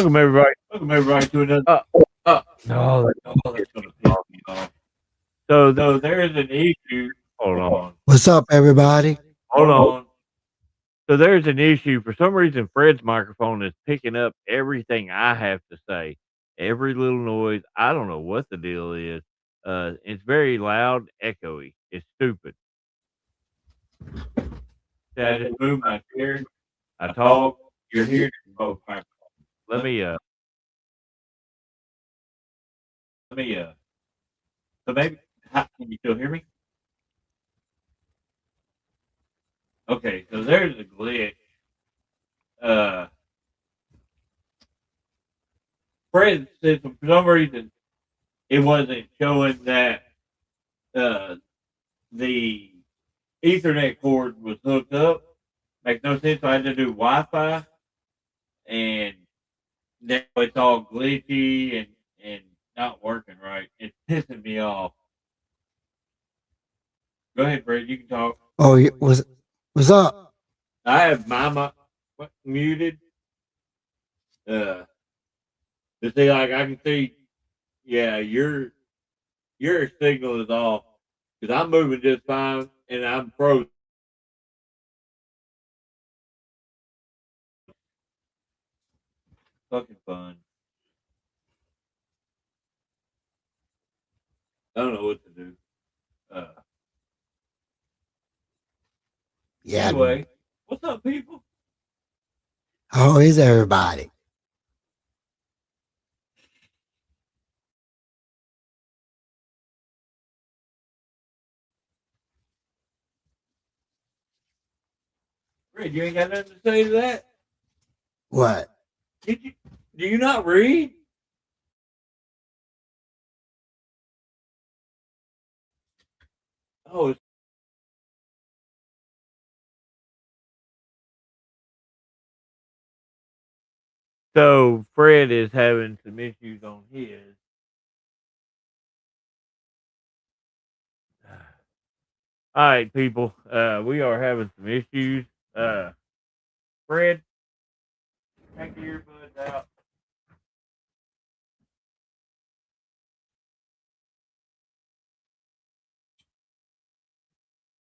Welcome everybody. Welcome everybody to another. No, that's gonna piss me off. So there is an issue. Hold on. What's up, everybody? Hold on. So there's an issue. For some reason, Fred's microphone is picking up everything I have to say. Every little noise. I don't know what the deal is. It's very loud, echoey. It's stupid. See, I just moved my chair. I talk. You're here. Both microphones. Let me. Let me. So maybe. Can you still hear me? Okay. So there's a glitch. Uh, Fred said for some reason it wasn't showing that uh, the Ethernet cord was hooked up. Makes no sense. So I had to do Wi-Fi, and now it's all glitchy and not working right. It's pissing me off. Go ahead, Fred. You can talk. Oh, what's up? I have muted. Uh, to see, like I can see, yeah, your signal is off because I'm moving just fine and I'm frozen. Fucking fun. I don't know what to do. Uh, Yeah. Anyway, what's up, people? How is everybody? Fred, you ain't got nothing to say to that? What? Did you? Do you not read? Oh, so Fred is having some issues on his. All right, people. We are having some issues. Fred, take your earbuds out.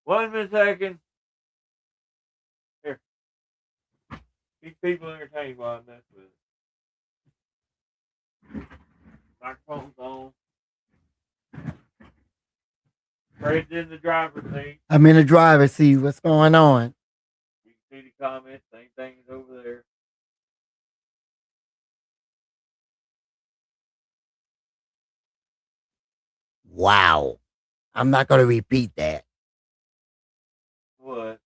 1 second. Here, keep people entertained while I mess with it. Microphone's on. Fred's in the driver's seat. I'm in the driver's seat. What's going on? You can see the comments. Same thing is over there. Wow. I'm not going to repeat that. What?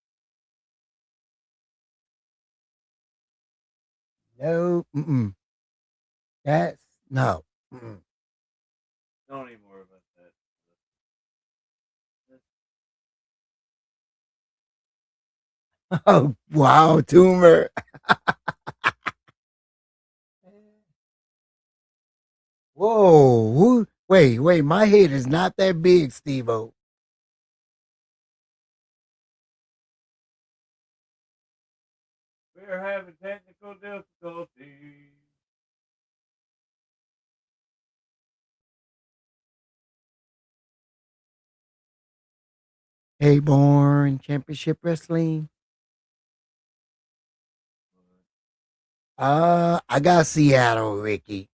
No. Mm-mm. That's no. Mm-mm. Don't even worry about that. Oh, wow, tumor. Whoa. Wait. My head is not that big, Steve-O. We're having technical difficulties. Hey, Born Championship Wrestling. I got Seattle, Ricky.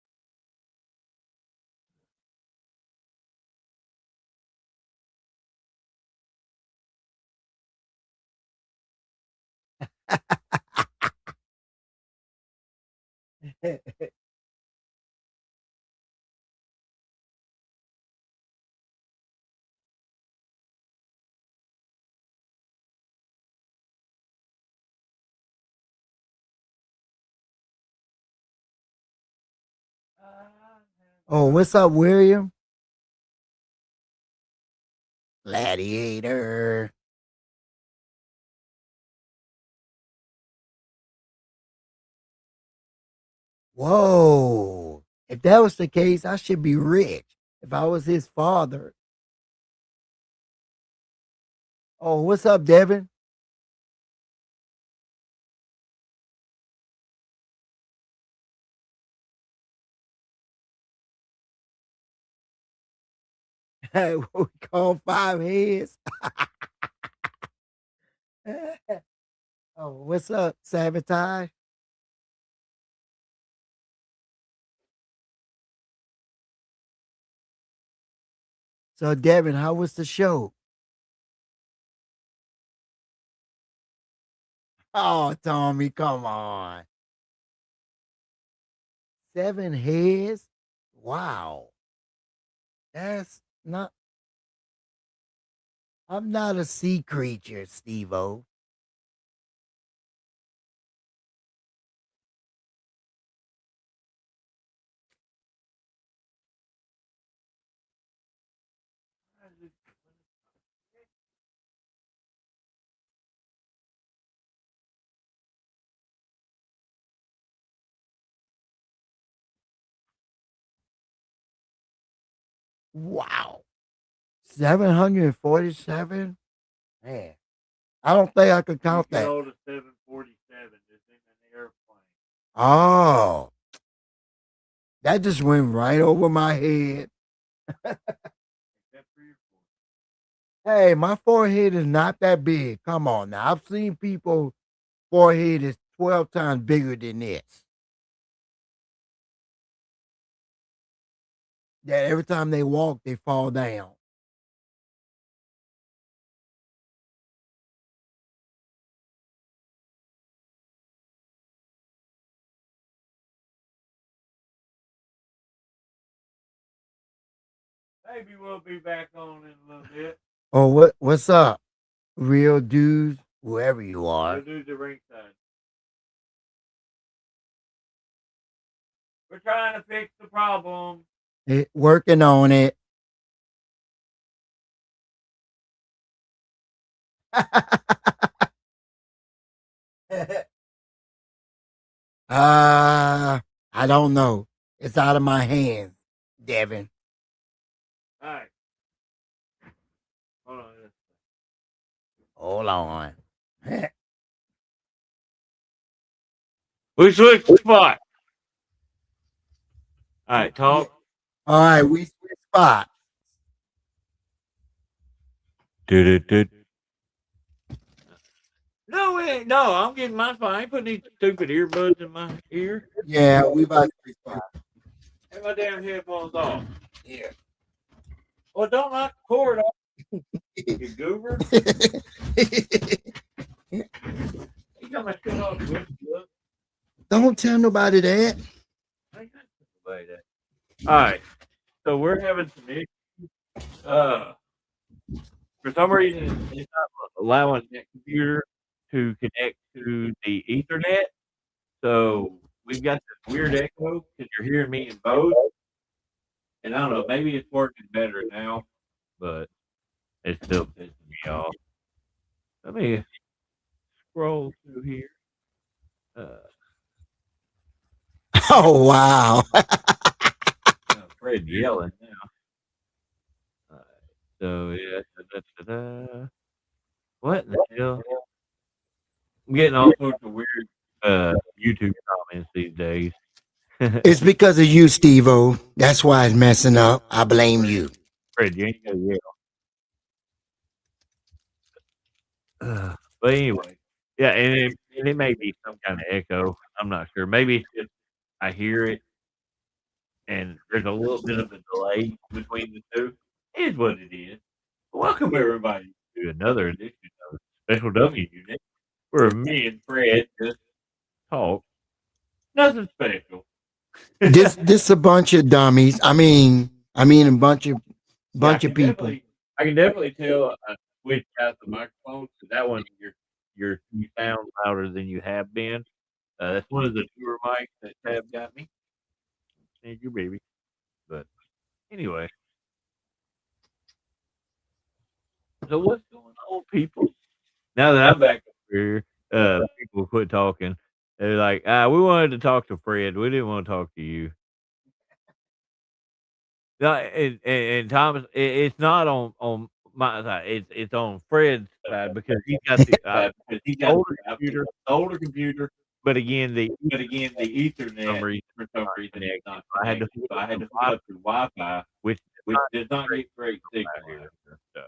Oh, what's up, William? Gladiator. Whoa. If that was the case, I should be rich if I was his father. Oh, what's up, Devin? What we call 5 heads. Oh, what's up, Sabotage? So, Devin, how was the show? Oh, Tommy, come on. 7 heads? Wow. That's not, I'm not a sea creature, Steve O. Wow. 747? Man, I don't think I could count that. Go to 747 is in an airplane. Oh, that just went right over my head. Except for your Hey, my forehead is not that big. Come on now. I've seen people forehead is 12 times bigger than this. That every time they walk, they fall down. Maybe we'll be back on in a little bit. Oh, what's up? Real dudes, whoever you are. We'll do the ringside. We're trying to fix the problem. Working on it. I don't know. It's out of my hands, Devin. All right. Hold on. Hold on. We switched spot. All right, talk. All right, we switch spot. Do. No, no, I'm getting my spot. I ain't putting these stupid earbuds in my ear. Yeah, we about to switch spot. And my damn headphones off. Yeah. Well, don't knock the cord off, you goober. You got my shit off. Look. Don't tell nobody that. I ain't got nobody that. All right. So we're having some issues. For some reason, it's not allowing that computer to connect to the Ethernet. So we've got this weird echo because you're hearing me in both. And I don't know, maybe it's working better now, but it's still pissing me off. Let me scroll through here. Oh wow. Fred yelling now. So yeah, what in the hell? I'm getting all sorts of weird YouTube comments these days. It's because of you, Steve-O. That's why it's messing up. I blame you. Fred, you ain't gonna yell. But anyway, yeah, and it may be some kind of echo. I'm not sure. Maybe it's just I hear it, and there's a little bit of a delay between the two. It is what it is. Welcome everybody to another edition of Special W Unit, where me and Fred just talk. Nothing special. This a bunch of dummies. I mean a bunch of people. I can definitely tell which out the microphone because that one you sound louder than you have been. That's one of the newer mics that Tab got me. Thank you, baby. But anyway, so what's going on, people? Now that I'm back up here, people quit talking. They're like, we wanted to talk to Fred. We didn't want to talk to you. No, and Thomas, it's not on my side. It's on Fred's side because he's got the older computer. But again, the Ethernet for some reason it's not. I had to hook up to Wi-Fi, which which does not get great signal here. So,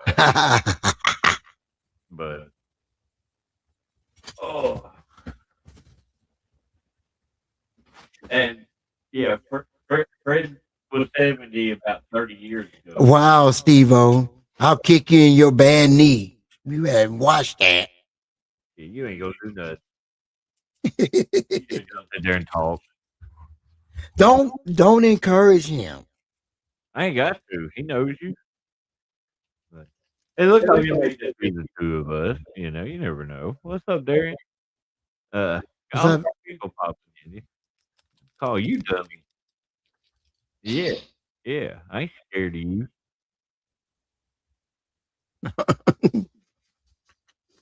but oh, and yeah, Fred was 70 about 30 years ago. Wow, Steve-O. I'll kick you in your bad knee. You hadn't watched that. Yeah, you ain't gonna do nothing. You just gonna sit there and talk. Don't encourage him. I ain't got to. He knows you. But it looks like it may just be the two of us. You know, you never know. What's up, Darian? Uh, What's I'll up? go pop in you. Call you dummy. Yeah, yeah. I ain't scared of you.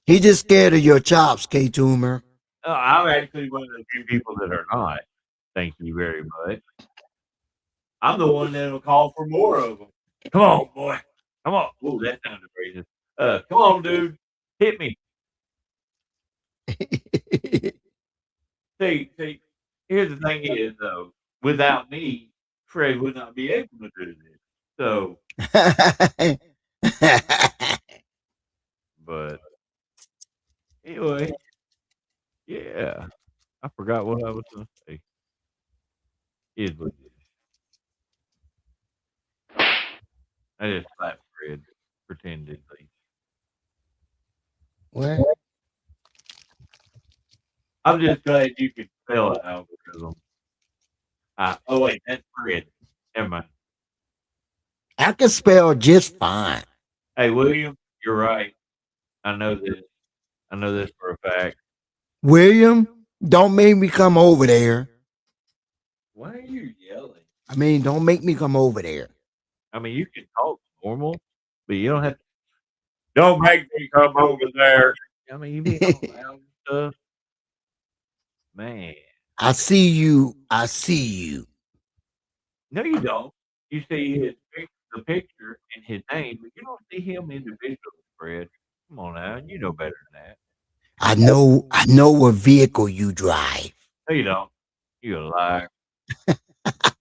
He just scared of your chops, K Toomer. Oh, I'm actually one of the few people that are not. Thank you very much. I'm the one that'll call for more of them. Come on, boy. Come on. Ooh, that sounded racist. Come on, dude. Hit me. See, here's the thing is, though, without me, Fred would not be able to do this. So, but anyway, yeah. I forgot what I was going to say. Is what it is. I just slapped Fred pretendedly. What? I'm just glad you could spell it algorithm. Oh, wait, that's Fred. Never mind. I can spell just fine. Hey, William, you're right. I know this. I know this for a fact. William, don't make me come over there. Why are you yelling? I mean, don't make me come over there. I mean, you can talk normal, but you don't have to. Don't make me come over there. I mean, you be all loud and stuff. Man. I see you. I see you. No, you don't. You see the picture and his name, but you don't see him individually, Fred. Come on now. You know better than that. I know what vehicle you drive. No, you don't. You a liar.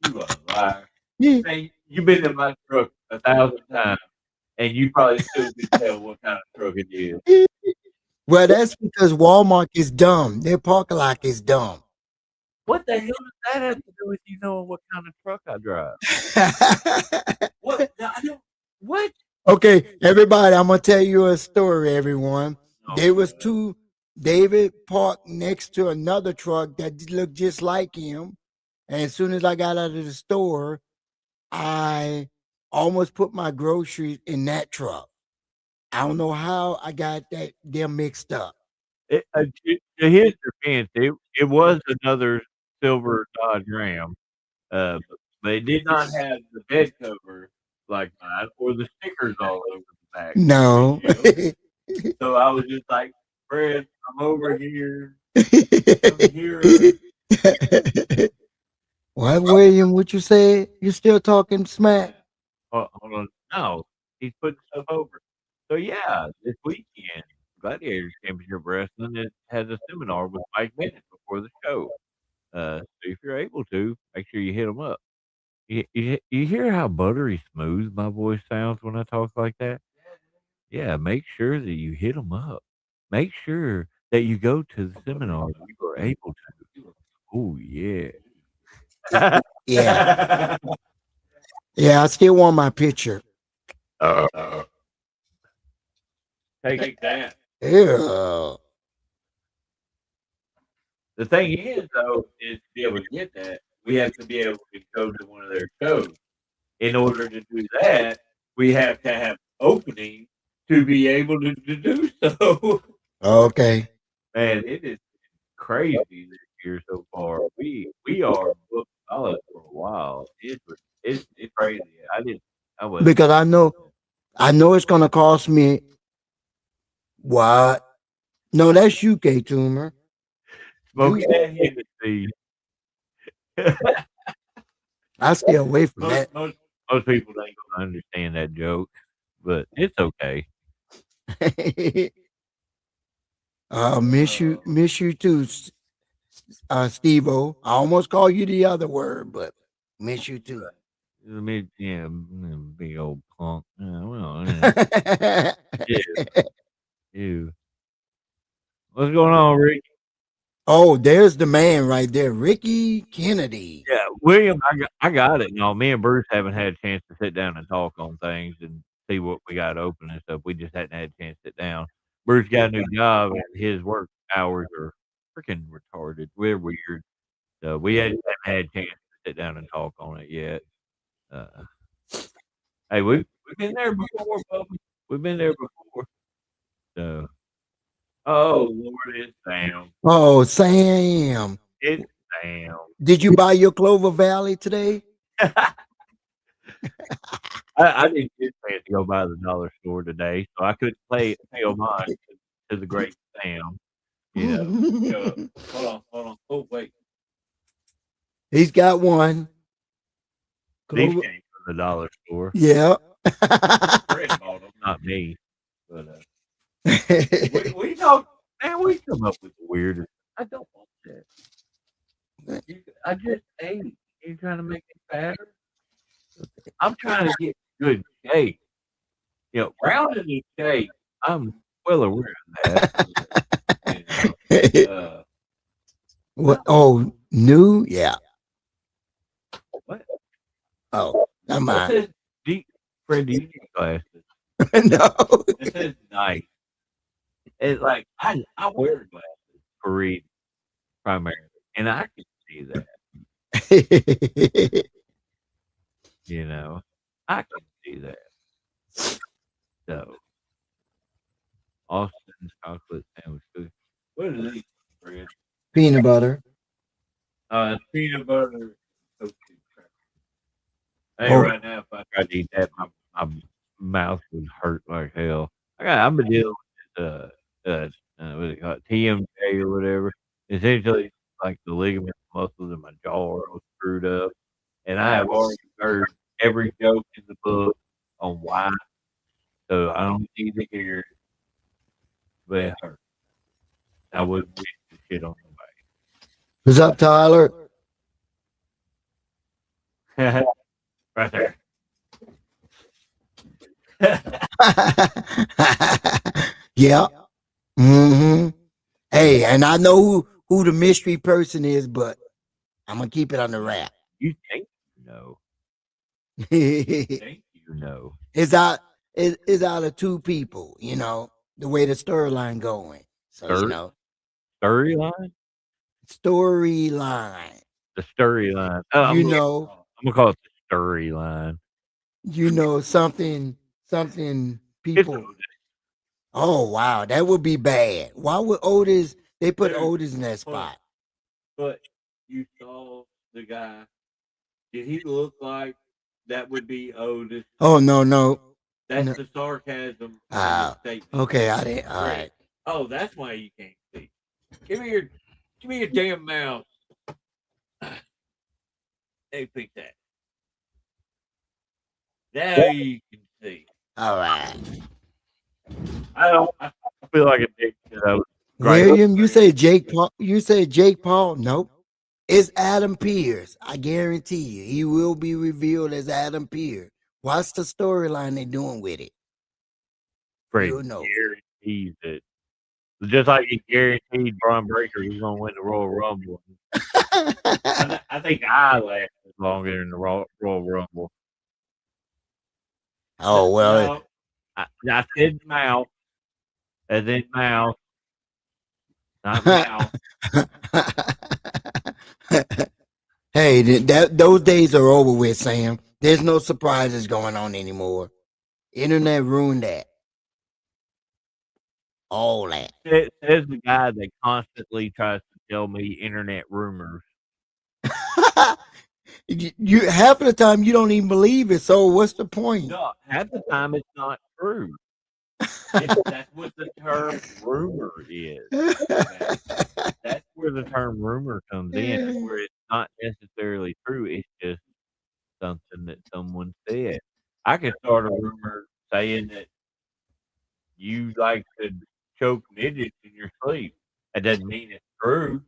You a liar. Yeah. Hey, you've been in my truck 1,000 times, and you probably still can tell what kind of truck it is. Well, that's because Walmart is dumb. Their parking lot is dumb. What the hell does that have to do with you knowing what kind of truck I drive? What? No, I don't. What? Okay, everybody, I'm gonna tell you a story, everyone. Oh, There was God. two David parked next to another truck that looked just like him. And as soon as I got out of the store, I almost put my groceries in that truck. I don't know how I got that them mixed up. To his defense, it was another silver Dodge Ram, but it did not have the bed cover like mine or the stickers all over the back. No. So I was just like, Fred, I'm over here. I'm here. What, William? What you said? You still talking smack? Hold on. No, he's putting stuff over. So yeah, this weekend, Gladiators Championship Wrestling it has a seminar with Mike Bennett before the show. So if you're able to, make sure you hit him up. You hear how buttery smooth my voice sounds when I talk like that? Yeah, make sure that you hit him up. Make sure that you go to the seminar if you are able to. Oh yeah. Yeah. Yeah, I still want my picture. Take that. Ew. The thing is, though, is to be able to get that, we have to be able to go to one of their shows. In order to do that, we have to have opening to be able to do so. Okay. Man, it is crazy this year so far. We are booked solid for a while. It's crazy. I was Because I know it's gonna cost me what? No, that's you, K Tumor. smoking that Hennessy. I stay away from that. Most people ain't gonna understand that joke, but it's okay. Miss you too, Steve-O. I almost called you the other word, but miss you too. big old punk. Well, yeah. Ew. What's going on, Rick? Oh, there's the man right there, Ricky Kennedy. Yeah, William, I got it. No, me and Bruce haven't had a chance to sit down and talk on things and see what we got open and stuff. We just hadn't had a chance to sit down. Bruce got a new job and his work hours are freaking retarded. We're weird. So we haven't had a chance to sit down and talk on it yet. Uh, hey, we've been there before, Bubba. We've been there before. So, oh Lord, it's Sam. Oh, Sam. It's Sam. Did you buy your Clover Valley today? I didn't get a chance to go by the dollar store today, so I couldn't pay homage to the great Sam. You know, Hold on. Oh, wait. He's got one. these Clover. came from the dollar store, Yeah. Fred bought them. not me. But We talk. man, we come up with the weirdest. I don't want that. I just ate. You're trying to make me fatter. I'm trying to get good shape. You know, rounded in shape. I'm well aware of that. You know, What? Oh, new? Yeah. what? Oh, never What's mind. his? Fred, do you need glasses? No. It says Nice. It's like I wear glasses for reading primarily, and I can see that. You know, I can see that. So, Austin's chocolate sandwich cookie. what is it, Fred? Peanut butter. Peanut butter. Toasted crackers. Hey, Oh. right now, if I Tried to eat that, my mouth would hurt like hell. I've been dealing with what is it called, TMJ or whatever. Essentially, like the ligaments, muscles in my jaw are all screwed up, and I have already heard every joke in the book on why. So I don't need to hear it, but it hurts. I wouldn't wish the shit on What's up, Tyler? nobody. Right there. Yeah. Mm-hmm. Hey, and I know who the mystery person is, but I'm gonna keep it on the wrap. You think you know? It's think You know. out of two people, you know, the way the storyline going. So you Stir know, storyline? storyline. The storyline. Oh, You know, I'm gonna call it the storyline. something It's people. Oh wow, that would be bad. Why would Otis? They put Dude, Otis in that hold on. spot. But you saw the guy. Did he look like that would be Otis? Oh no. That's the sarcasm in the Ah, statement. okay, I didn't. All Fred. right. Oh, that's why you can't see. Give me your damn mouse. Hey, pick that. Now you can see. All right. I feel like a dick that I was right. William, you say Jake Paul. You say Jake Paul. Nope. It's Adam Pierce. I guarantee you, he will be revealed as Adam Pierce. What's the storyline they doing with it? Fred You'll know. guarantees it. Just like he guaranteed Braun Breaker was gonna win the Royal Rumble. I think I lasted longer in the Royal Rumble. Oh well. I said mouth, as in mouth, not mouth. Hey, those days are over with, Sam. There's no surprises going on anymore. Internet ruined that. All that. Says the guy that constantly tries to tell me internet rumors. you half of the time you don't even believe it. So what's the point? No, half the time it's not true. That's what the term rumor is. Okay? That's where the term rumor comes in, is where it's not necessarily true. It's just something that someone said. I can start a rumor saying that you like to choke midgets in your sleep. That doesn't mean it's true,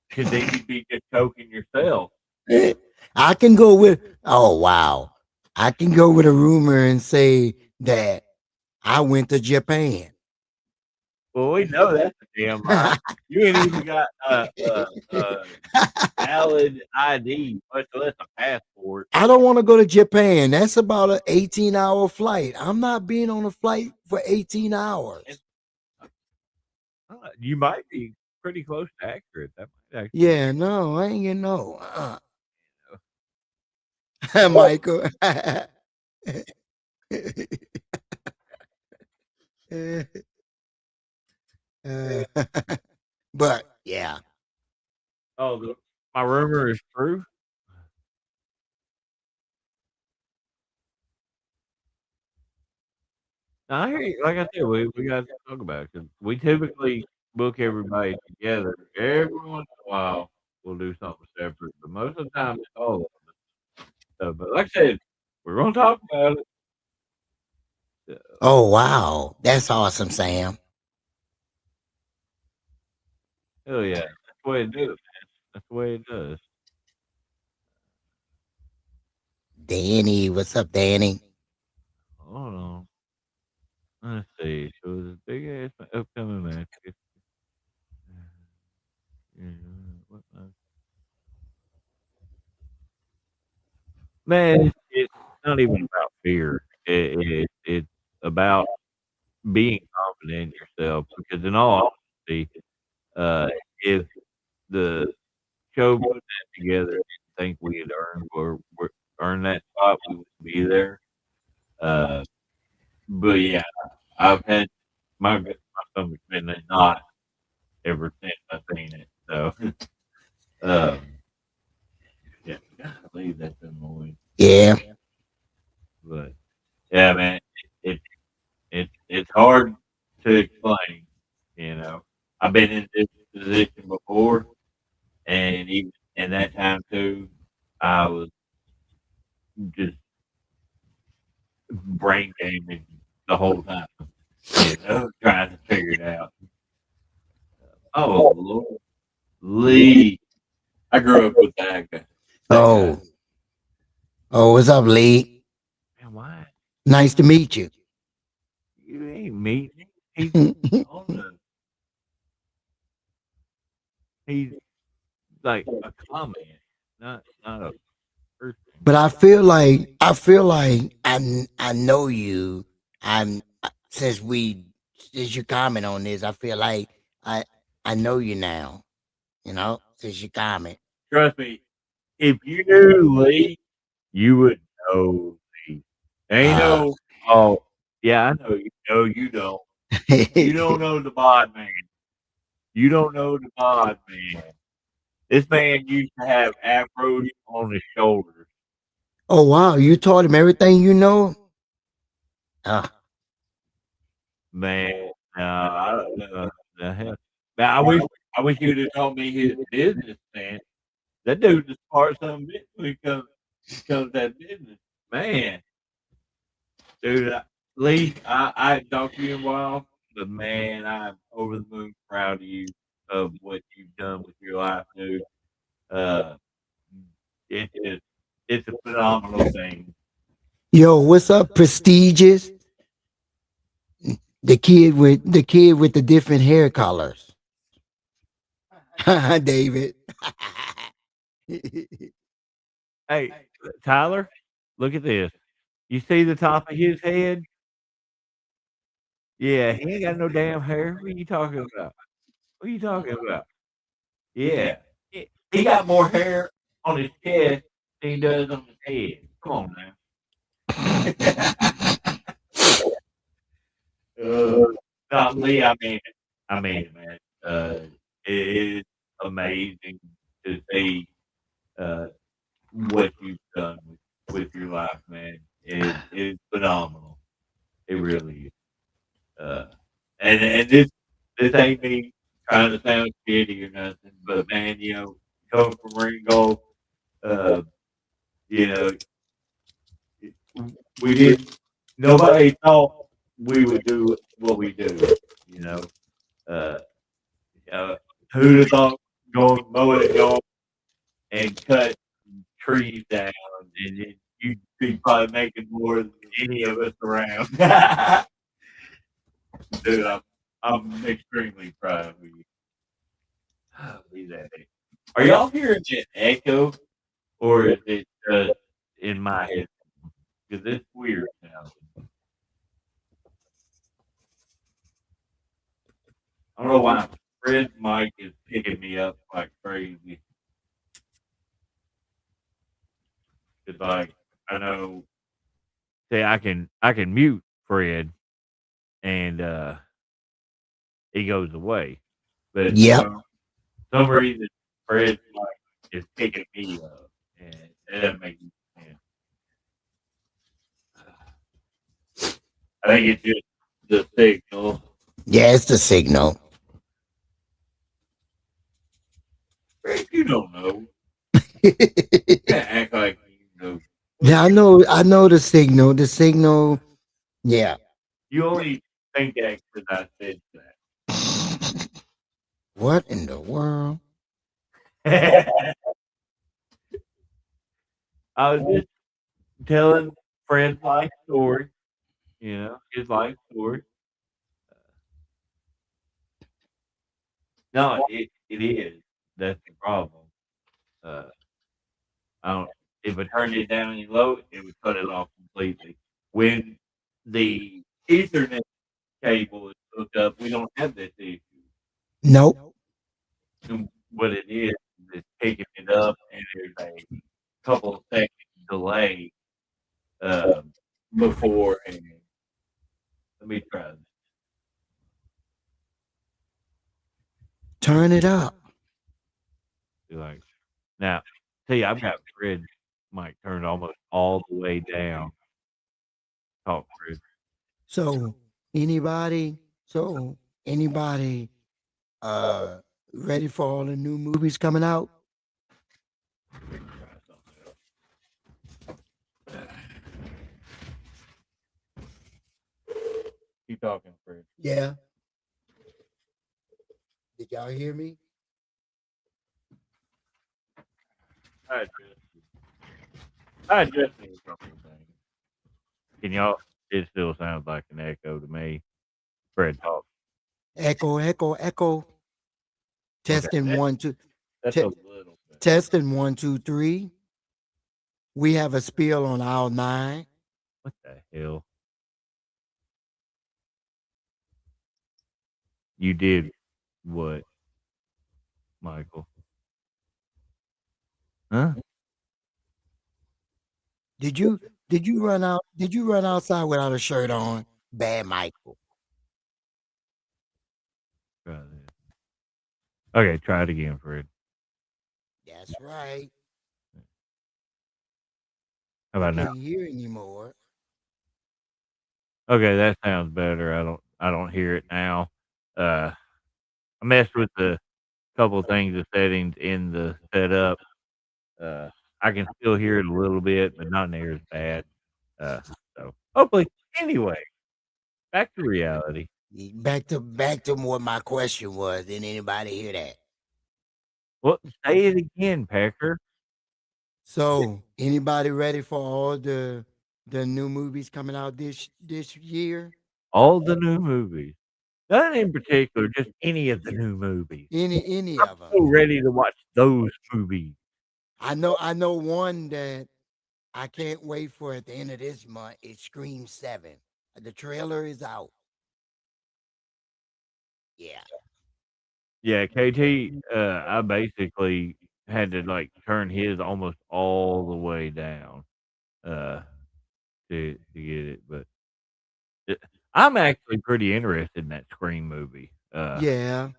because then you'd be just choking yourself. I can go with, oh, wow. I can go with a rumor and say that I went to Japan. Well, we know that's a damn lie. You ain't even got a valid ID, much less a passport. I don't want to go to Japan. That's about an 18-hour flight. I'm not being on a flight for 18 hours. You might be pretty close to accurate. That might actually. Yeah, no, I ain't getting no. Michael. But yeah. Oh, my rumor is true. Now, I hear you. Like I said, we got to talk about it 'cause we typically book everybody together. Every once in a while, we'll do something separate, but most of the time, it's all of us. So, but like I said, we're gonna talk about it. Oh, wow. That's awesome, Sam. Hell yeah, that's the way it does, man. That's the way it does. Danny, what's up, Danny? Hold on. Let's see. So it's a big ass upcoming match. What man, it's not even about fear. It's about being confident in yourself. Because in all honesty, if the show put that together and didn't think we had earned that spot, we would be there. Uh, but yeah, I've had my stomach's been in knot ever since I've seen it. So, um, yeah, golly, that's annoying. Yeah. But yeah, man, it it's hard to explain. You know, I've been in this position before, and even in that time too, I was just brain damaged the whole time. You know, trying to figure it out. Oh Lord, Lee, I grew up with that guy. Oh. Oh, what's up, Lee? Man, why Nice to meet you. you ain't meeting? He's on the. He's like a comment, not a person. But I feel like I know you. I'm since you comment on this, I feel like I know you now. You know, since you comment. Trust me, if you knew Lee, you would know Lee. Ain't Uh, no, oh, yeah, I know you. No, you don't. You don't know the bod man. You don't know the bod man. This man used to have afros on his shoulders. oh, wow, you taught him everything you know. Uh, Man, no, I don't know. The hell. Now, I wish you'd have told me his business man. That dude just part some bitch when it comes to that business. Man, dude, Lee, I hadn't talked to you in a while, but man, I'm over the moon proud of you of what you've done with your life, dude. Uh, it is it's a phenomenal thing. Yo, what's up, prestigious? The kid with the different hair colors. David. Hey, Tyler, look at this. You see the top of his head? Yeah, he ain't got no damn hair. What are you talking about? What are you talking about? Yeah, he got more hair on his chest than he does on his head. Come on now. Uh, Not Lee, I mean it. I mean it, man. It is amazing to see uh, what you've done with your life, man. It's phenomenal. It really is. Uh, and this ain't me trying to sound shitty or nothing, but man, coming from ring golf, uh, you know, we didn't. Nobody thought we would do what we do. You know, uh, uh, who'd have thought going mowing and golf and cut trees down, and you'd be probably making more than any of us around. Dude, I'm extremely proud of you. Leave that. Are y'all hearing an echo, or is it just in my head? Because it's weird now. I don't know why Fred's mic is picking me up like crazy. It's like I know. See, I can mute Fred and he goes away. But Yep. for some reason Fred's mic is picking me up, and it doesn't make any sense. I think it's just the signal. Yeah, it's the signal. Fred, you don't know. You can't act like you know. Yeah, I know the signal. The signal. Yeah. You only think that because I said What in the world? that. I was just telling Fred's life story, his life story. No, it is. That's the problem. Uh, I don't. If I turned it down any low, it would cut it off completely. When the Ethernet cable is hooked up, we don't have this issue. Nope. And what it is it's picking it up, and there's a couple of seconds delay before. And let me try this. Turn it up. Be like, now, see, I've got Fred's mic turned almost all the way down. Talk, Fred. So anybody, so anybody ready for all the new movies coming out? Keep talking, Fred. Yeah. Did y'all hear me? I just need a couple of things. Can y'all? It still sounds like an echo to me. Fred, talk. Echo, echo, echo. Testing That- one, two. That's Te- a little bit. testing 1, 2, 3. We have a spill on aisle 9. What the hell? You did what, Michael? Huh? Did you run out? Did you run outside without a shirt on? Bad Michael. Try this. Okay, try it again, Fred. That's right. How about now? Can't hear anymore. Okay, that sounds better. I don't hear it now. I messed with the couple things of settings in the setup. Uh, I can still hear it a little bit, but not near as bad. Uh, so hopefully, anyway, back to reality. Back to what my question was. Didn't anybody hear that? Well, say it again, Packer. So, anybody ready for all the new movies coming out this year? All the new movies, not in particular, just any of the new movies. Any I'm of them? so ready to watch those movies. I know one that I can't wait for at the end of this month. It's Scream 7. The trailer is out. Yeah. Yeah, KT, I basically had to like turn his almost all the way down uh to get it, but I'm actually pretty interested in that Scream movie. Yeah.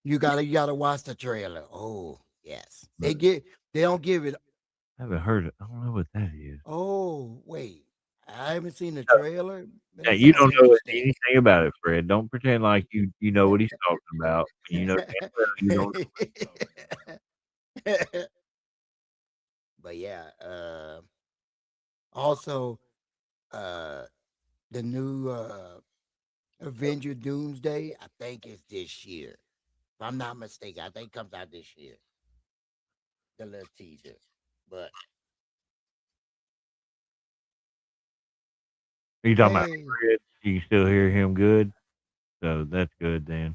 You gotta watch the trailer. Oh, yes. But They don't give it. I haven't heard it. I don't know what that is. Oh, wait. I haven't seen the trailer. But Yeah, it you sounds don't know interesting. anything about it, Fred. Don't pretend like you know what he's talking about. You know damn well you don't know what he's talking about. But yeah, also uh the new Avenger Doomsday, I think it's this year. If I'm not mistaken, I think it comes out this year. The little teaser. But You talking about Hey. Fred? You can still hear him good, so that's good then.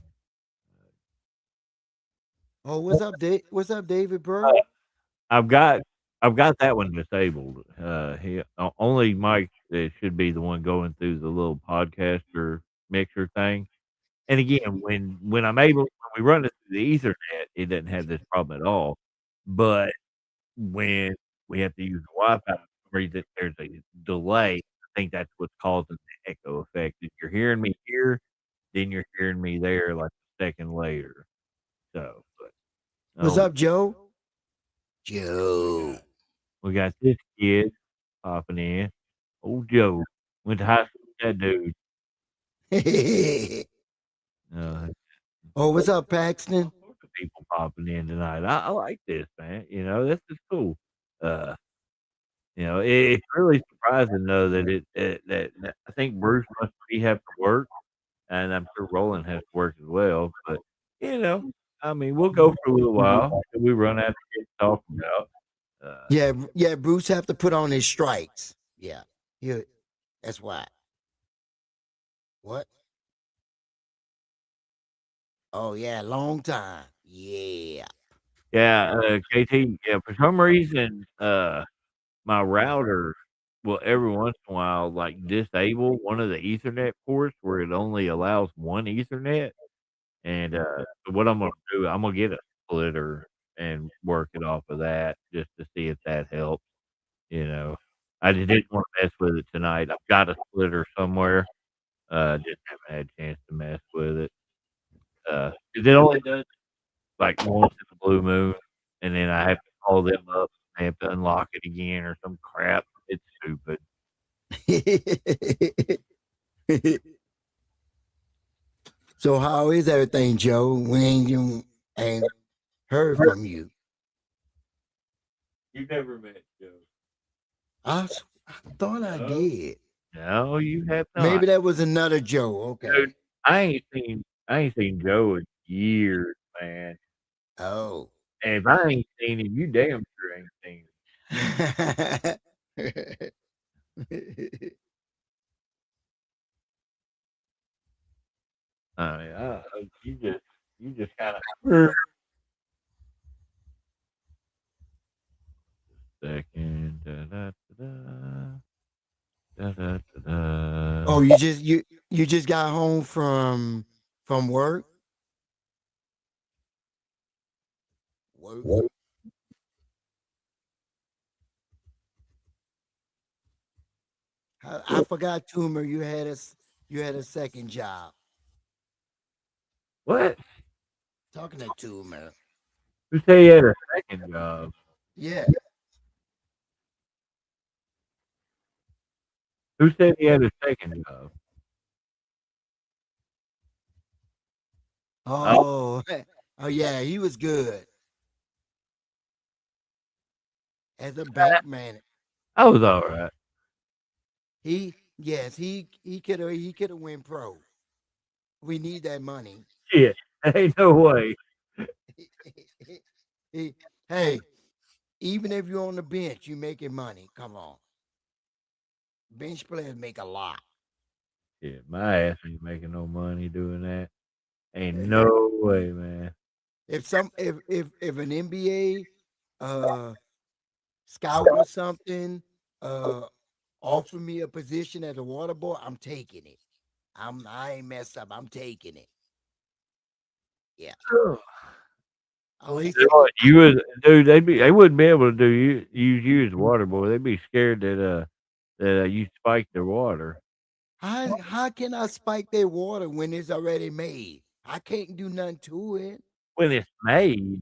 Oh, what's up, Dave? What's up, David, Uh, bro? I've got I've got that one disabled. Only Mike should be the one going through the little podcaster mixer thing. And again, when we run it through the Ethernet, it doesn't have this problem at all. But when we have to use the Wi-Fi, for some reason there's a delay. I think that's what's causing the echo effect. If you're hearing me here, then you're hearing me there like a second later. So, but What's oh, up, Joe? We Joe. got we got this kid popping in. Old Joe went to high school with that dude. Uh, Oh, what's up, all Paxton? sorts of people popping in tonight. I like this, man. This is cool. Uh, it's really surprising though that that I think Bruce must be have to work, and I'm sure Roland has to work as well. But you know, I mean, we'll go for a little while till we run out of shit to talk about. Yeah, yeah. Bruce have to put on his strikes. Yeah, yeah. That's why. What? Oh yeah, long time. Yeah. Yeah, KT. Yeah, for some reason, my router will every once in a while like disable one of the Ethernet ports where it only allows one Ethernet. And so what I'm gonna do, I'm gonna get a splitter and work it off of that just to see if that helps. You know, I just didn't want to mess with it tonight. I've got a splitter somewhere. Just haven't had a chance to mess with it. 'Cause it only does like once in the blue moon, and then I have to call them up. I have to unlock it again or some crap. It's stupid. So how is everything, Joe? We ain't heard from you. you've never met Joe. I thought I No, did. No, you have not, Maybe that was another Joe. dude. Okay. I ain't seen Joe in years, man. Oh. And if I ain't seen him, you damn sure ain't seen him. I mean, you just kind of second. Da, da, da, da, da, da, da. Oh, you just got home from work? Work. I forgot, Tumor. You had a second job. What? Talking to Tumor. Who said he had a second job? Yeah. Who said he had a second job? Oh, Oh, oh yeah, he was good as a bank manager. I was all right. He could have went pro. We need that money. Shit, ain't no way. He- hey, even if you're on the bench, you making money. Come on, bench players make a lot. Shit, my ass ain't making no money doing that. Ain't no way, man. If an NBA scout or something uh offer me a position as a water boy, I'm taking it. I ain't messed up. I'm taking it. Yeah. At least You know what, you would, dude. They wouldn't be able to use you as a water boy. They'd be scared that you spiked their water how can I spike their water when it's already made? I can't do nothing to it. when it's made.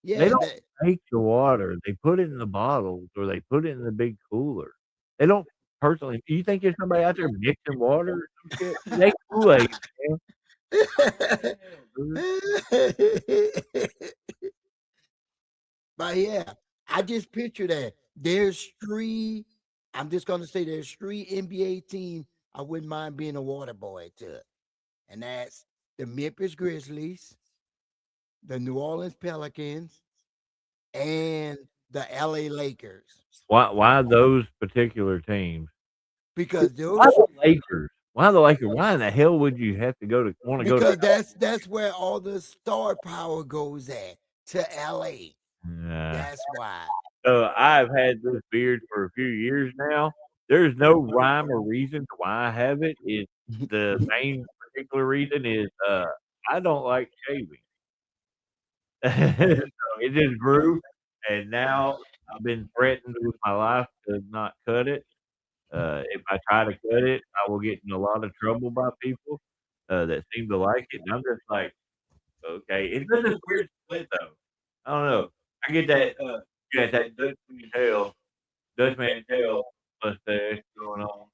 They Yeah, don't that make the water. They put it in the bottles or they put it in the big cooler. They don't personally. Do you think there's somebody out there mixing water or some shit? They Kool-Aid, man. Hell, dude. but yeah, I just picture that. There's three, I'm just gonna say there's three NBA teams I wouldn't mind being a water boy to. And that's the Memphis Grizzlies, the New Orleans Pelicans, and the LA Lakers. Why those particular teams? because Why those the Lakers? Why the Lakers? Why in the hell would you have to want to go to? because that's where all the star power goes to LA. Nah. That's why. So I've had this beard for a few years now. There's no rhyme or reason to why I have it. It's the main particular reason is I don't like shaving. So it just grew, and now I've been threatened with my life to not cut it. If I try to cut it, I will get in a lot of trouble by people that seem to like it. And I'm just like, okay, it's got this weird split though. I don't know. I get that, you got that Dutch man tail mustache going on.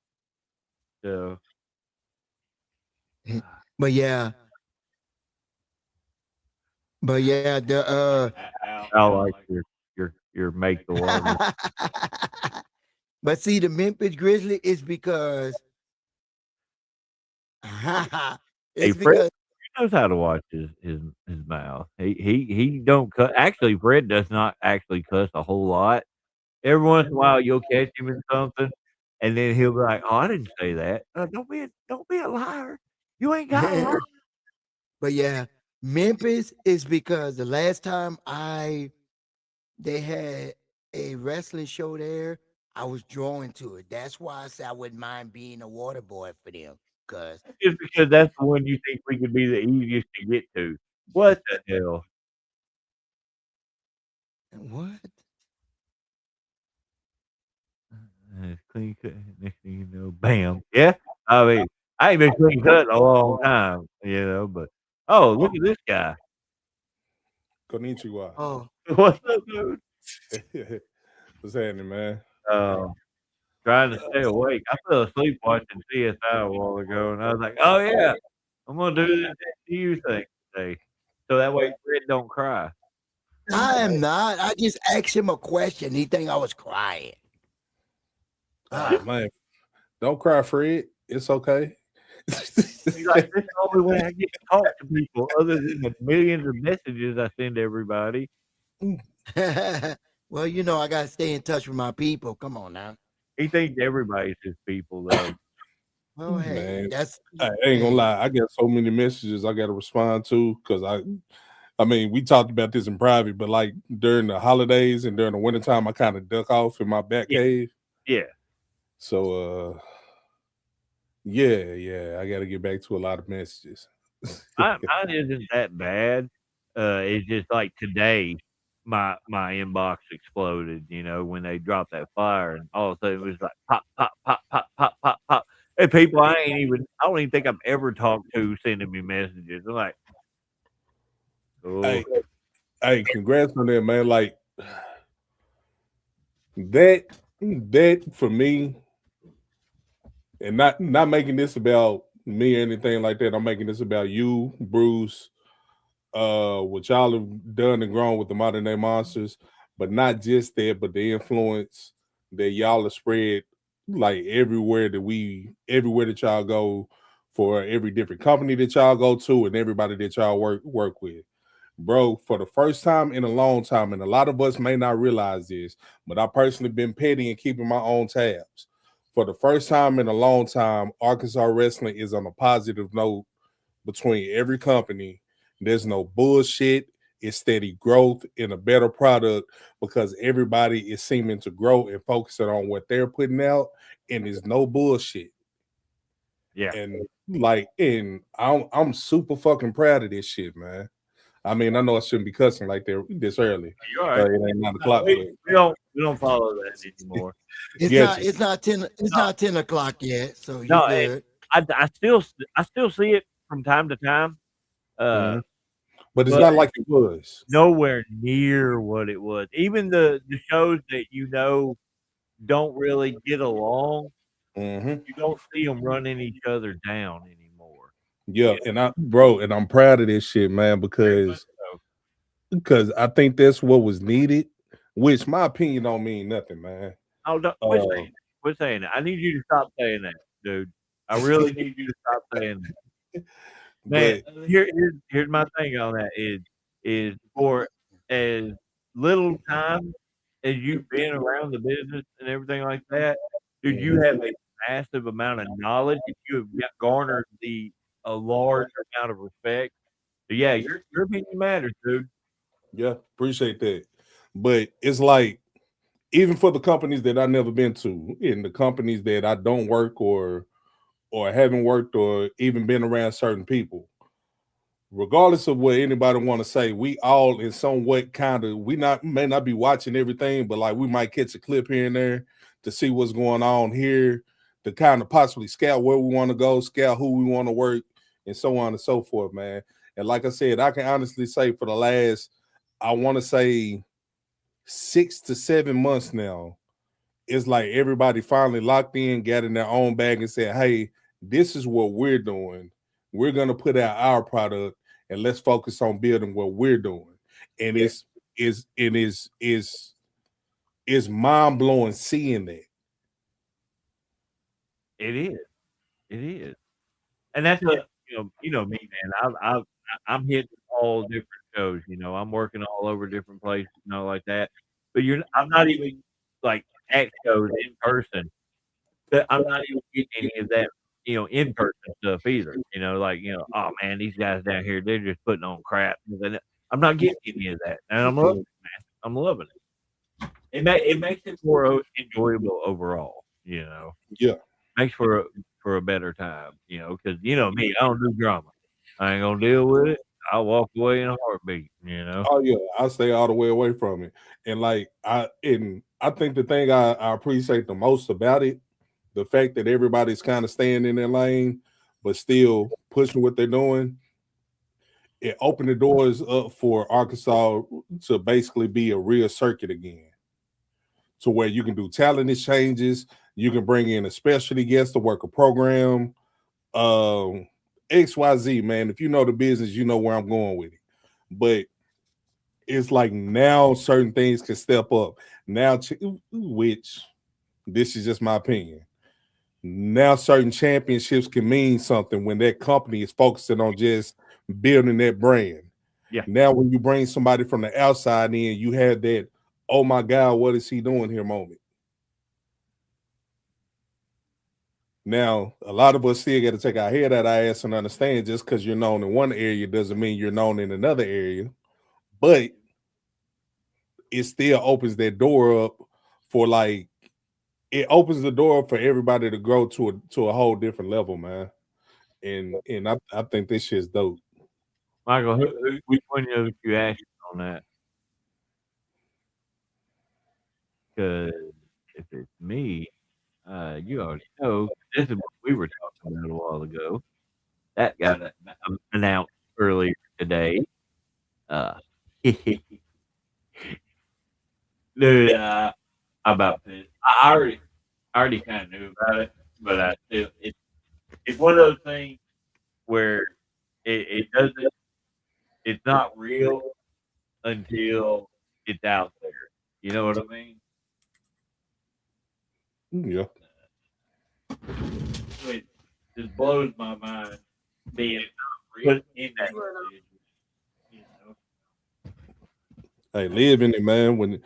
So But yeah, the I like your make the water. but see the Memphis Grizzly is because Hey, it's Fred because knows how to watch his mouth. He don't cut. Actually, Fred does not actually cuss a whole lot. Every once in a while, you'll catch him in something, and then he'll be like, "Oh, I didn't say that. Don't be a liar. You ain't got a lie." but yeah, Memphis is because the last time they had a wrestling show there, I was drawn to it. That's why I said I wouldn't mind being a water boy for them. Cause Just because that's the one you think we could be the easiest to get to. What the hell? what? Clean cut. Next thing you know, bam. Yeah. I mean, I ain't been clean cut in a long time, but oh, look at this guy. Konnichiwa. Oh, What's up, dude? What's happening, man? Um, Trying to stay awake. I fell asleep watching CSI a while ago, and I was like, "Oh yeah, I'm gonna do this SDU thing today, so that way Fred don't cry." I am not. I just asked him a question. He think I was crying. Oh man, don't cry, Fred. It's okay. He's like, "This is the only way I get to talk to people, other than the millions of messages I send everybody." Well, I gotta stay in touch with my people. Come on now. He thinks everybody's his people, though. Well, hey, Man, that's I ain't gonna hey. lie. I got so many messages I got to respond to because I mean, we talked about this in private, but like during the holidays and during the wintertime, I kind of duck off in my back Yeah. cave. Yeah, So, yeah, I got to get back to a lot of messages. mine isn't that bad. It's just like today, my inbox exploded. When they dropped that flyer, and all of a sudden it was like pop, pop, pop, pop, pop, pop, pop. And people I don't even think I've ever talked to sending me messages. I'm like, oh, Hey, congrats on that, man. Like that for me, and not making this about me or anything like that. I'm making this about you, Bruce, what y'all have done and grown with the modern day monsters, but not just that, but the influence that y'all have spread like everywhere that y'all go, for every different company that y'all go to and everybody that y'all work with. Bro, for the first time in a long time, and a lot of us may not realize this, but I personally been petty and keeping my own tabs. For the first time in a long time, Arkansas wrestling is on a positive note between every company. There's no bullshit. It's steady growth in a better product because everybody is seeming to grow and focusing on what they're putting out, and there's no bullshit. yeah. And I'm super fucking proud of this shit, man. I mean, I know I shouldn't be cussing like that this early. You're all right. It ain't 9 o'clock, but We don't follow that anymore. It's yeah, not 10. It's not 10 o'clock yet, so you No, good. I still see it from time to time. mhm. But it's But not like it was. nowhere near what it was. Even the shows that don't really get along, Hmm. you don't see them running each other down anymore. Yeah, Yeah, and I'm proud of this shit, man, very much so. because I think that's what was needed. Which my opinion don't mean nothing, man. Oh, don't quit Uh, saying that. Quit saying that. I need you to stop saying that, dude. I really need you to stop saying that. Man, but here's my thing on that is for as little time as you've been around the business and everything like that, dude, you mhm. have a massive amount of knowledge, and you have garnered a large amount of respect. So yeah, your opinion matters, dude. Yeah, appreciate that. But it's like, even for the companies that I've never been to, and the companies that I don't work or haven't worked or even been around certain people, regardless of what anybody want to say, we all in some way kind of, may not be watching everything, but like we might catch a clip here and there to see what's going on here, to kind of possibly scout where we want to go, scout who we want to work, and so on and so forth, man. And like I said, I can honestly say for the last, I want to say 6 to 7 months now, it's like everybody finally locked in, got in their own bag and said, hey, this is what we're doing. We're going to put out our product and let's focus on building what we're doing. And it's mind blowing seeing that. It is, and that's what you know me, man. I'm hitting all different shows. I'm working all over different places, like that. But I'm not even like at shows in person. But I'm not even getting any of that, in person stuff either. Oh man, these guys down here, they're just putting on crap. I'm not getting any of that, and I'm loving it, man. I'm loving it. It makes it more enjoyable overall. Yeah. Makes for a better time. Because me, I don't do drama. I ain't gonna deal with it. I'll walk away in a heartbeat. Oh yeah, I stay all the way away from it. And like I think the thing I appreciate the most about it, the fact that everybody's kind of staying in their lane, but still pushing what they're doing. It opened the doors up for Arkansas to basically be a real circuit again, to where you can do talent exchanges, you can bring in a specialty guest to work a program, XYZ, man. If you know the business, you know where I'm going with it. But it's like now certain things can step up. Now, which this is just my opinion. Now certain championships can mean something when that company is focusing on just building that brand. Yeah. Now when you bring somebody from the outside in, you have that, oh my God, what is he doing here moment. Now, a lot of us still got to take our head out of our ass and understand just because you're known in one area doesn't mean you're known in another area. But it still opens that door up for it opens the door for everybody to grow to a whole different level, man. And I think this shit's dope. Michael, which one of you asked on that? Because if it's me, you already know. This is what we were talking about a while ago. That got announced earlier today. Dude, I'm about this. I already kind of knew about it, but it's one of those things where it doesn't. It's not real until it's out there. You know what I mean? Yeah. It just blows my mind being put in that position. Hey, live in it, man. When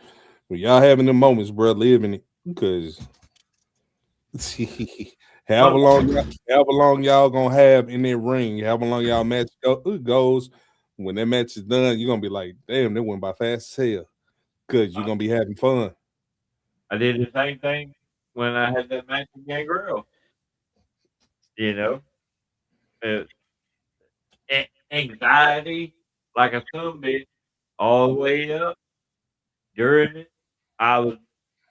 y'all having the moments, bro, live in it. Because however long y'all gonna have in that ring, however long y'all match goes, when that match is done, you're gonna be like, damn, that went by fast as hell. Because you're gonna be having fun. I did the same thing when I had that match with Gangrel. Anxiety, like a sumbitch, all the way up. During it, I was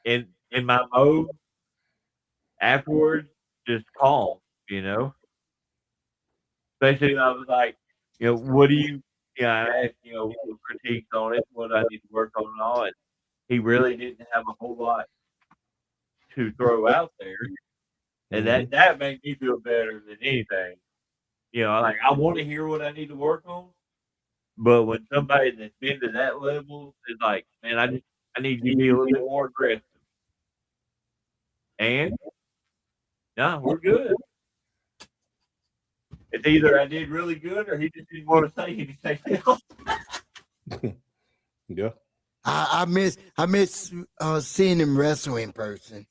in my mode. Afterwards, just calm, Especially I was like, what do you? I asked, critiques on it, what I need to work on and all. And he really didn't have a whole lot to throw out there, and that made me feel better than anything. Like I want to hear what I need to work on, but when somebody that's been to that level is like, man, I need you to be a little bit more aggressive, and no, we're good. It's either I did really good or he just didn't want to say anything else. Yeah. I miss seeing him wrestle in person.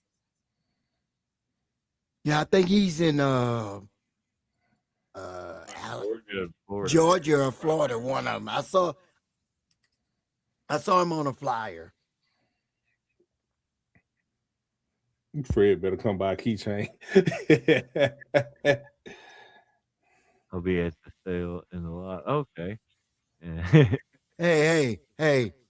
Yeah, I think he's in Georgia, Florida. Georgia or Florida. One of them. I saw him on a flyer. Fred better come buy a keychain. I'll be at the sale in the lot. Okay. Yeah. Hey!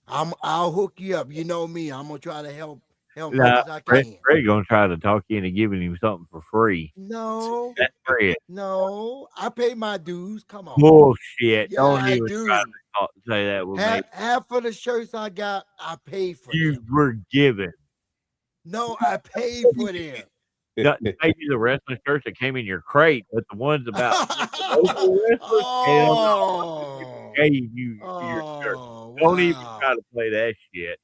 I'll hook you up. You know me. I'm gonna try to help much Nah, as I Fred can. gonna try to talk you into giving him something for free. No, That's Fred. no. I pay my dues. Come on. Bullshit. Yeah, Don't I even try do. to say that with me. Half of the shirts I got, I pay for You them. were given. No, I paid for them. Maybe the wrestling shirts that came in your crate, but the ones about local wrestlers, hell no. Oh, Gave you your shirt. Don't even try wow. to play that shit.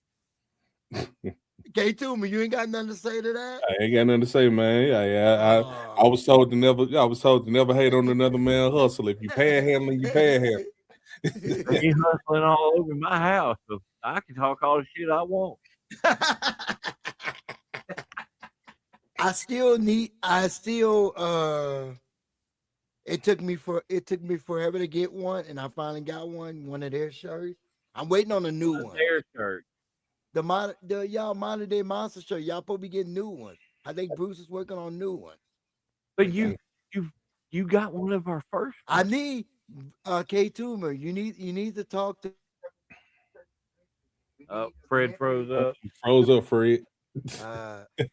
K2, you ain't got nothing to say to that? I ain't got nothing to say, man. I Oh. was told to never hate on another man hustle. If you panhandling, you panhandling. You hustling all over my house, so I can talk all the shit I want. I still it took me forever to get one, and I finally got one of their shirts. I'm waiting on a new one. Their shirt. The y'all modern day monster shirt. Y'all probably get new ones. I think Bruce is working on new ones. But you got one of our first I ones. need K Toomer. You need to talk to Fred froze up. You froze up, Fred. uh Yeah,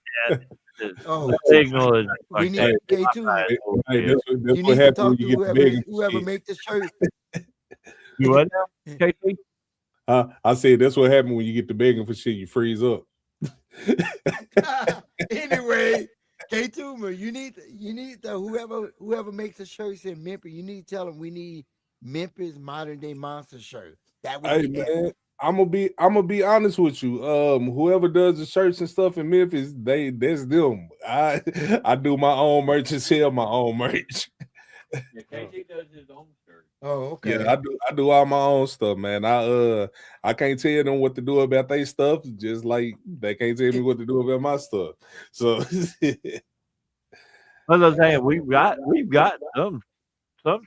oh, the signal is we like need that. K Toomer. Hey, that's You what need to happens when talk to you get the begging for whoever shit. make the shirt. You what now, KT? I said that's what happened when you get the begging for shit. You freeze up. Anyway, K Toomer, you need the whoever makes the shirts in Memphis. You need to tell them we need Memphis modern day monster shirt. That would Hey be man, I'm gonna be honest with you. Whoever does the shirts and stuff in Memphis, that's them. I do my own merch and sell my own merch. Yeah, KT does his own shirt. Oh, okay. Yeah, I do all my own stuff, man. I can't tell them what to do about their stuff, just like they can't tell me what to do about my stuff. So As I'm saying, we've got some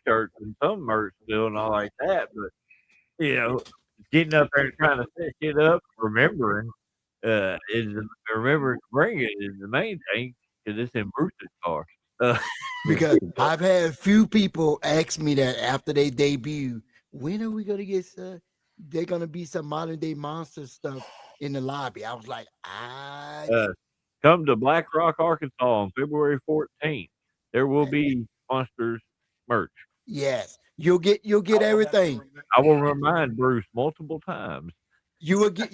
shirts and some merch still and all like that, but you know, getting up there and trying to set shit up, remembering remembering to bring it is the main thing because it's in Bruce's car. Because I've had a few people ask me that after they debut, when are we gonna get they're gonna be some modern day monster stuff in the lobby. I was like, Come to Black Rock, Arkansas on February 14th. There will be Monsters merch. yes, you'll get everything. I will remind Bruce multiple times. You would get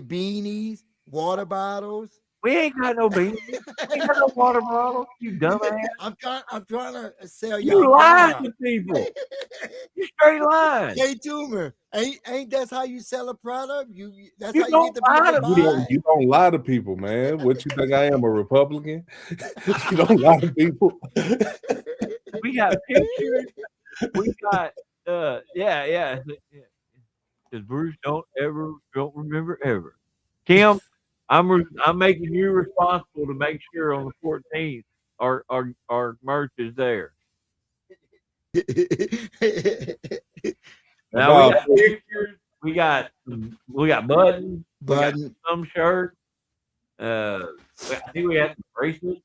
beanies, water bottles. We ain't got no beans. We ain't got no water bottle. You dumbass. I'm trying to sell You y'all. lie to people. You straight lying. Hey, Toomer, ain't that's how you sell a product? That's You how you don't get the lie people to to buy. you don't lie to people, man. What you think I am, a Republican? You don't lie to people. We got pictures. We got yeah. Because Bruce don't remember ever. Kim, I'm making you responsible to make sure on the 14th our merch is there. Now we got pictures. We got buttons. We got some shirts. I think we had some bracelets.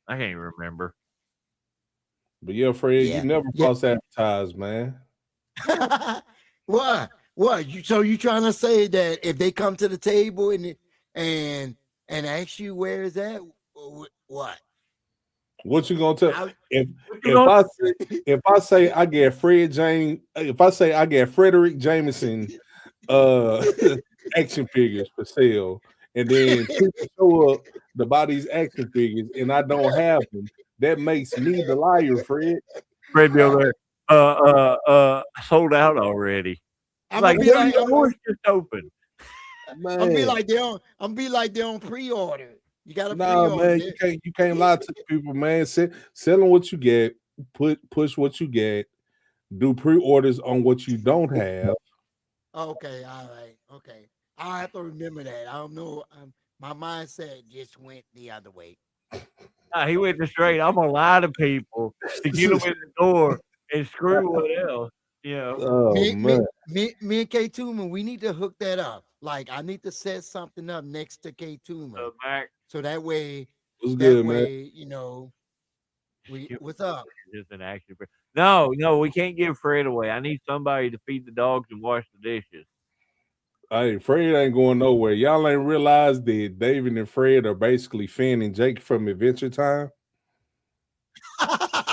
I can't even remember. But yeah, Fred, Yeah. you never cross advertise, man. What? So you trying to say that if they come to the table and ask you where is that? What? What you gonna tell? If I say I get Frederick Jameson action figures for sale, and then people show up to buy these action figures and I don't have them, that makes me the liar, Fred. Fred be over there. Sold out already. I'm like, gonna be like, doors just open. I'm gonna be like they're on pre-order. You gotta nah, pre-order. Man, you can't lie to people, man. Selling what you get, push what you get, do pre-orders on what you don't have. Okay, all right, okay. I'll have to remember that. I don't know. My mindset just went the other way. Nah, he went to straight. I'm gonna lie to people to get them in the door and screw what else, you know. Oh Me, man, me and K Tooman, we need to hook that up. Like I need to set something up next to K Tooman, Mac, so that way, what's good, man? what's up? just an action. No, we can't give Fred away. I need somebody to feed the dogs and wash the dishes. Hey, Fred ain't going nowhere. Y'all ain't realized that David and Fred are basically Finn and Jake from Adventure Time.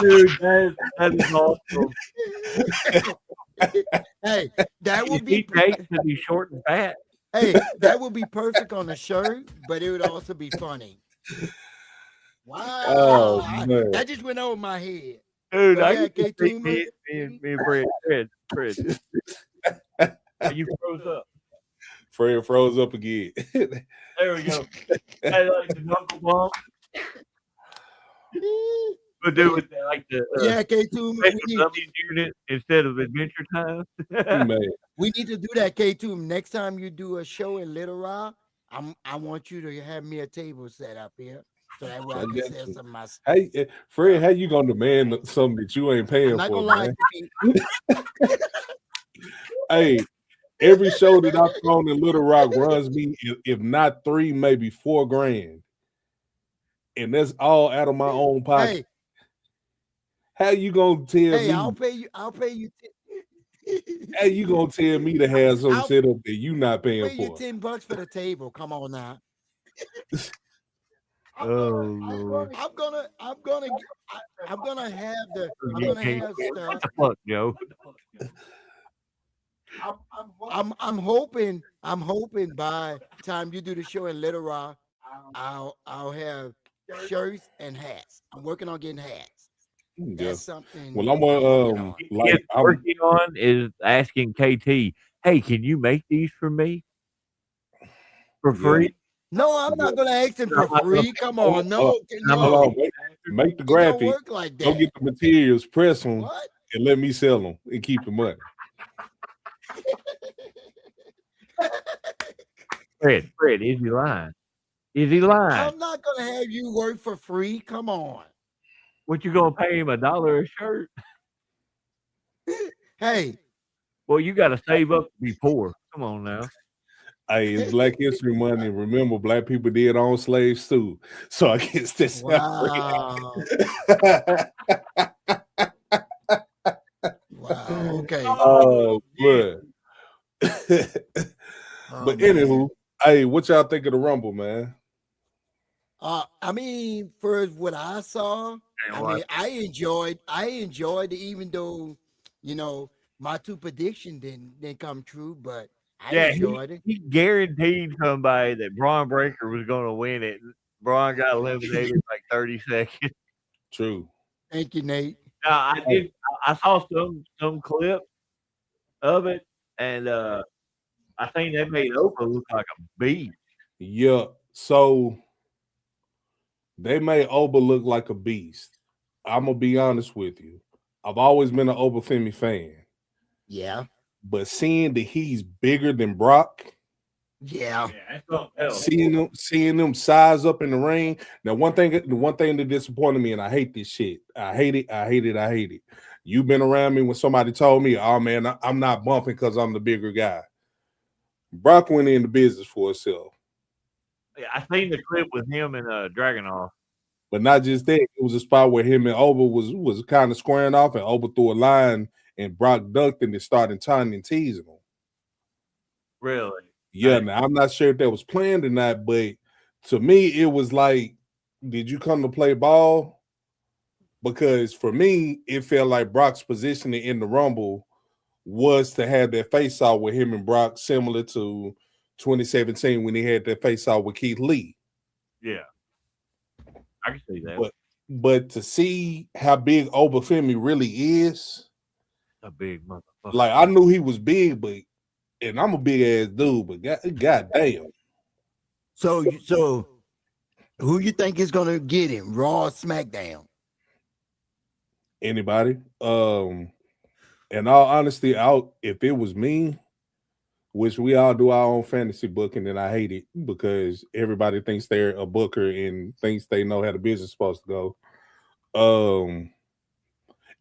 Dude, that is awesome. Hey, that would You be need Jake to be short and fat. hey, that would be perfect on a shirt, but it would also be funny. Wow, Oh man, that just went over my head. Dude, But I yeah, can just see K2, me and Fred. You froze up. Fred froze up again. There we go. I like the knuckle bump. We'll do it like the yeah, K2, special dummies unit instead of Adventure Time. Man, we need to do that, K2. Next time you do a show in Little Rock, I want you to have me a table set up here. So that way I can sell some of my stuff. Hey, Fred, how you gonna demand something that you ain't paying I'm not for, gonna lie. Hey, every show that I've thrown in Little Rock runs me, if not 3, maybe $4,000, and that's all out of my own pocket. Hey, how you gonna tell me? I'll pay you. How you gonna tell me to have something set up that you not paying I'll pay you for? $10 for the table. Come on now. Oh Lord! I'm gonna have stuff. What the fuck, Joe? I'm hoping by the time you do the show in Little Rock, I'll have shirts and hats. I'm working on getting hats. Yeah. That's something. Well, I'm gonna What I'm working on is asking KT, hey, can you make these for me for free? No, I'm not gonna ask him for free. Come on, no. Make the It don't graphic. work like that. Go get the materials, press them, What? and let me sell them and keep the money. Fred, is he lying? Is he lying? I'm not gonna have you work for free. Come on. What, you gonna pay him $1 a shirt? Hey. Well, you gotta save up to be poor. Come on now. Hey, it's Black History Month, and remember, Black people did own slaves too. So I guess that's wow. Wow. Okay. Oh, good. But anywho, hey, what y'all think of the Rumble, man? I mean, first what I saw, I enjoyed it, even though, my 2 predictions didn't come true, but I enjoyed it. He guaranteed somebody that Braun Breaker was gonna win it. Braun got eliminated in like 30 seconds. True. Thank you, Nate. Now I saw some clip of it, and I think that made Oprah look like a beast. Yeah. So they made Oba look like a beast. I'm gonna be honest with you. I've always been an Obafemi fan. Yeah. But seeing that he's bigger than Brock, yeah, seeing them size up in the ring. Now, the one thing that disappointed me, and I hate this shit. I hate it. You've been around me when somebody told me, "Oh man, I'm not bumping because I'm the bigger guy." Brock went into business for himself. Yeah, I seen the clip with him and Dragunov. But not just that, it was a spot where him and Oba was kind of squaring off, and Oba threw a line, and Brock ducked and started taunting and teasing him. Really? Yeah. Now I'm not sure if that was planned or not, but to me, it was like, did you come to play ball? Because for me, it felt like Brock's positioning in the Rumble was to have that face off with him and Brock, similar to 2017 when he had that face off with Keith Lee. Yeah, I can see that. But to see how big Obafemi really is, a big motherfucker. Like, I knew he was big, and I'm a big ass dude, but god damn. So who you think is gonna get him? Raw or SmackDown? Anybody? In all honesty, if it was me, which we all do our own fantasy booking, and I hate it because everybody thinks they're a booker and thinks they know how the business is supposed to go.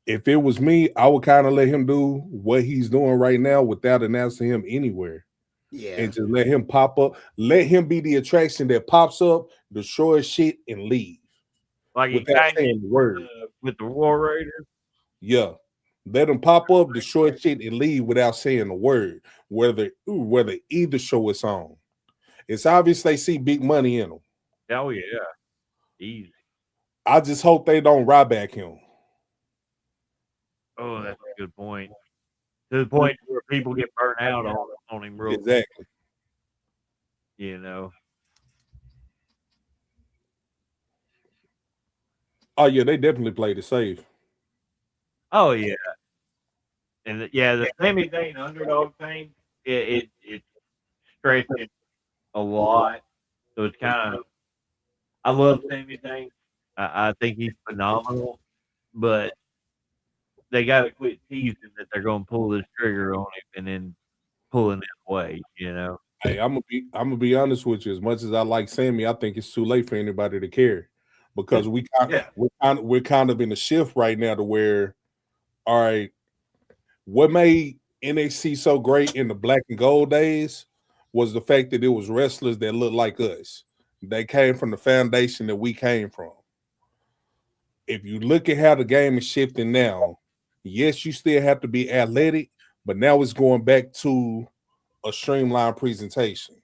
If it was me, I would kind of let him do what he's doing right now without announcing him anywhere. Yeah. And just let him pop up. Let him be the attraction that pops up, destroys shit, and leave. Like he Without kind saying the word. with the War Raiders. Yeah. Let him pop up, destroy shit, and leave without saying a word. Whether either show it's on. It's obvious they see big money in them. Oh yeah. Easy. I just hope they don't Ryback him. Oh, that's a good point. To the point where people get burnt out on him real quick, Exactly. you know. Oh yeah, they definitely played it safe. Oh yeah. And the Sami Zayn underdog thing, it's stretching a lot. So it's kind of I love Sami Zayn. I think he's phenomenal, but they got to quit teasing that they're going to pull this trigger on him and then pulling it away. You know. Hey, I'm gonna be honest with you. As much as I like Sammy, I think it's too late for anybody to care because we're kind of in a shift right now to where, all right, what made NXT so great in the black and gold days was the fact that it was wrestlers that looked like us. They came from the foundation that we came from. If you look at how the game is shifting now, yes, you still have to be athletic, but now it's going back to a streamlined presentation.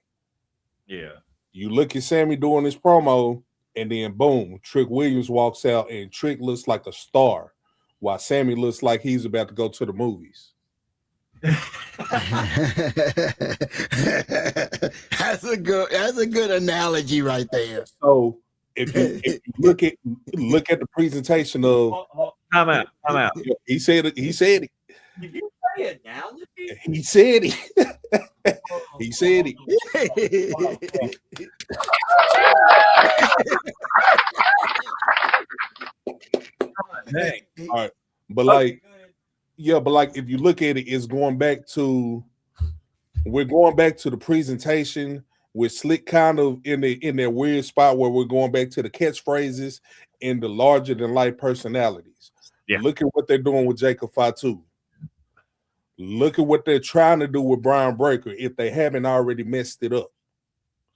Yeah. You look at Sammy doing his promo, and then boom, Trick Williams walks out, and Trick looks like a star, while Sammy looks like he's about to go to the movies. That's a good analogy right there. So if you look at the presentation of Time out. he said it. Did you say analogy? He said it. He said it. Dang. All right. But like, yeah, but like if you look at it, we're going back to the presentation. We're slick kind of in that weird spot where we're going back to the catchphrases and the larger than life personalities. Yeah. Look at what they're doing with Jacob Fatu. Look at what they're trying to do with Brian Breaker if they haven't already messed it up.